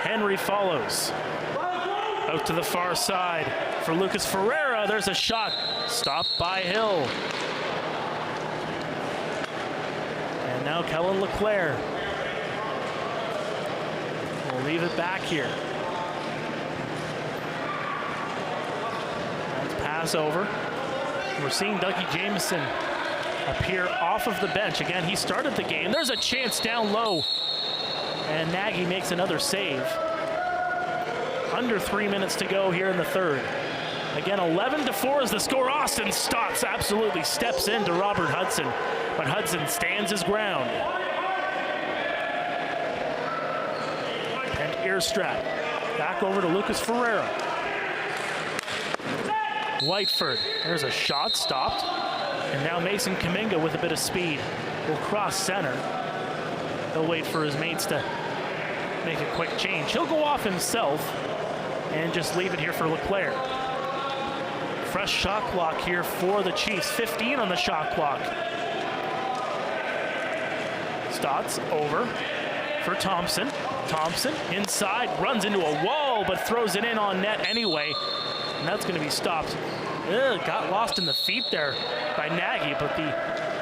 Henry follows. Out to the far side for Lucas Ferreira. There's a shot stopped by Hill. And now Kellen LeClaire will leave it back here. That's pass over. We're seeing Dougie Jameson appear off of the bench. Again, he started the game. There's a chance down low. And Nagy makes another save. Under 3 minutes to go here in the third. Again, 11-4 is the score. Austin Stotts absolutely steps into Robert Hudson, but Hudson stands his ground. And Earstrat back over to Lucas Ferreira. Whiteford, there's a shot stopped. And now Mason Kaminga with a bit of speed will cross center. He'll wait for his mates to make a quick change. He'll go off himself and just leave it here for LeClaire. Fresh shot clock here for the Chiefs. 15 on the shot clock. Stotts over for Thompson. Thompson inside, runs into a wall, but throws it in on net anyway. And that's going to be stopped. Got lost in the feet there by Nagy, but the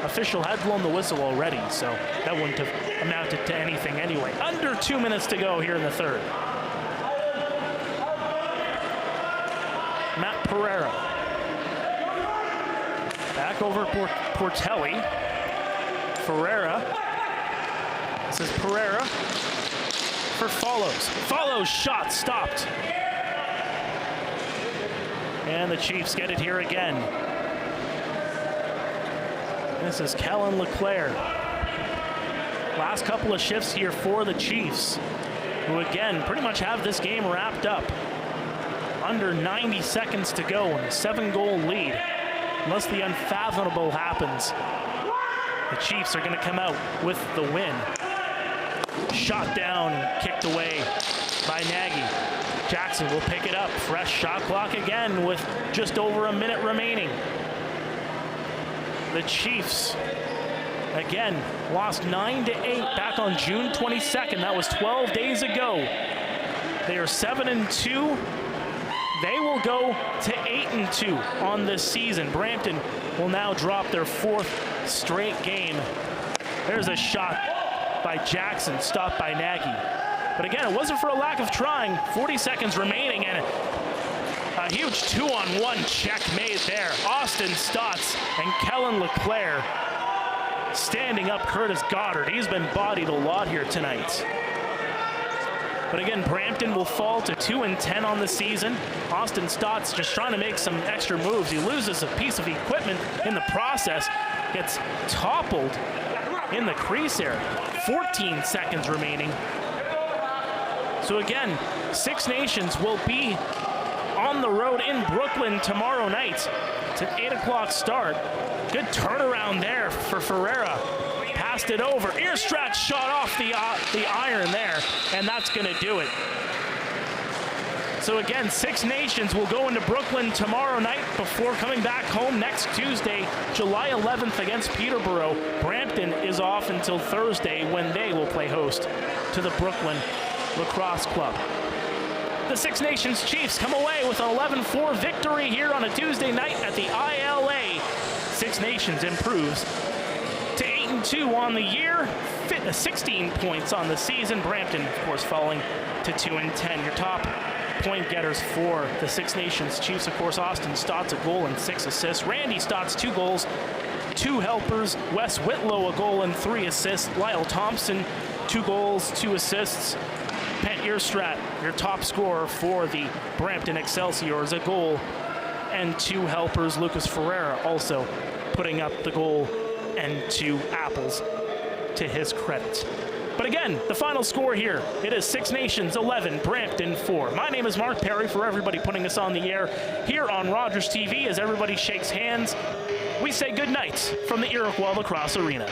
official had blown the whistle already, so that wouldn't have amounted to anything anyway. Under 2 minutes to go here in the third. Matt Pereira. Back over Portelli. Ferreira. This is Pereira for Follows. Follows shot stopped. And the Chiefs get it here again. This is Kellen LeClaire. Last couple of shifts here for the Chiefs, who again pretty much have this game wrapped up. Under 90 seconds to go and a 7-goal lead. Unless the unfathomable happens, the Chiefs are going to come out with the win. Shot down, kicked away by Nagy. Jackson will pick it up. Fresh shot clock again with just over a minute remaining. The Chiefs, again, lost 9-8 back on June 22nd. That was 12 days ago. They are 7-2. They will go to 8-2 on this season. Brampton will now drop their 4th straight game. There's a shot by Jackson, stopped by Nagy. But again, it wasn't for a lack of trying. 40 seconds remaining, and a huge 2-on-1 check made there. Austin Stotts and Kellen LeClaire standing up Curtis Goddard. He's been bodied a lot here tonight. But again, Brampton will fall to 2-10 on the season. Austin Stotts just trying to make some extra moves. He loses a piece of equipment in the process, gets toppled in the crease area. 14 seconds remaining. So again, Six Nations will be on the road in Brooklyn tomorrow night. It's an 8 o'clock start. Good turnaround there for Ferreira. Passed it over. Earstrat shot off the iron there, and that's going to do it. So again, Six Nations will go into Brooklyn tomorrow night before coming back home next Tuesday, July 11th against Peterborough. Brampton is off until Thursday when they will play host to the Brooklyn Lacrosse Club. The Six Nations Chiefs come away with an 11-4 victory here on a Tuesday night at the ILA. Six Nations improves to 8-2 on the year, 16 points on the season. Brampton, of course, falling to 2-10. Your top point getters for the Six Nations Chiefs, of course, Austin Stotts, a goal and 6 assists. Randy Stotts, 2 goals, 2 helpers. Wes Whitlow, a goal and 3 assists. Lyle Thompson, 2 goals, 2 assists. Pent Earstrat, your top scorer for the Brampton Excelsiors, a goal and 2 helpers. Lucas Ferreira also putting up the goal and 2 apples to his credit. But again, the final score here, it is Six Nations 11, Brampton 4. My name is Mark Perry for everybody putting us on the air here on Rogers TV. As everybody shakes hands, we say good night from the Iroquois Lacrosse Arena.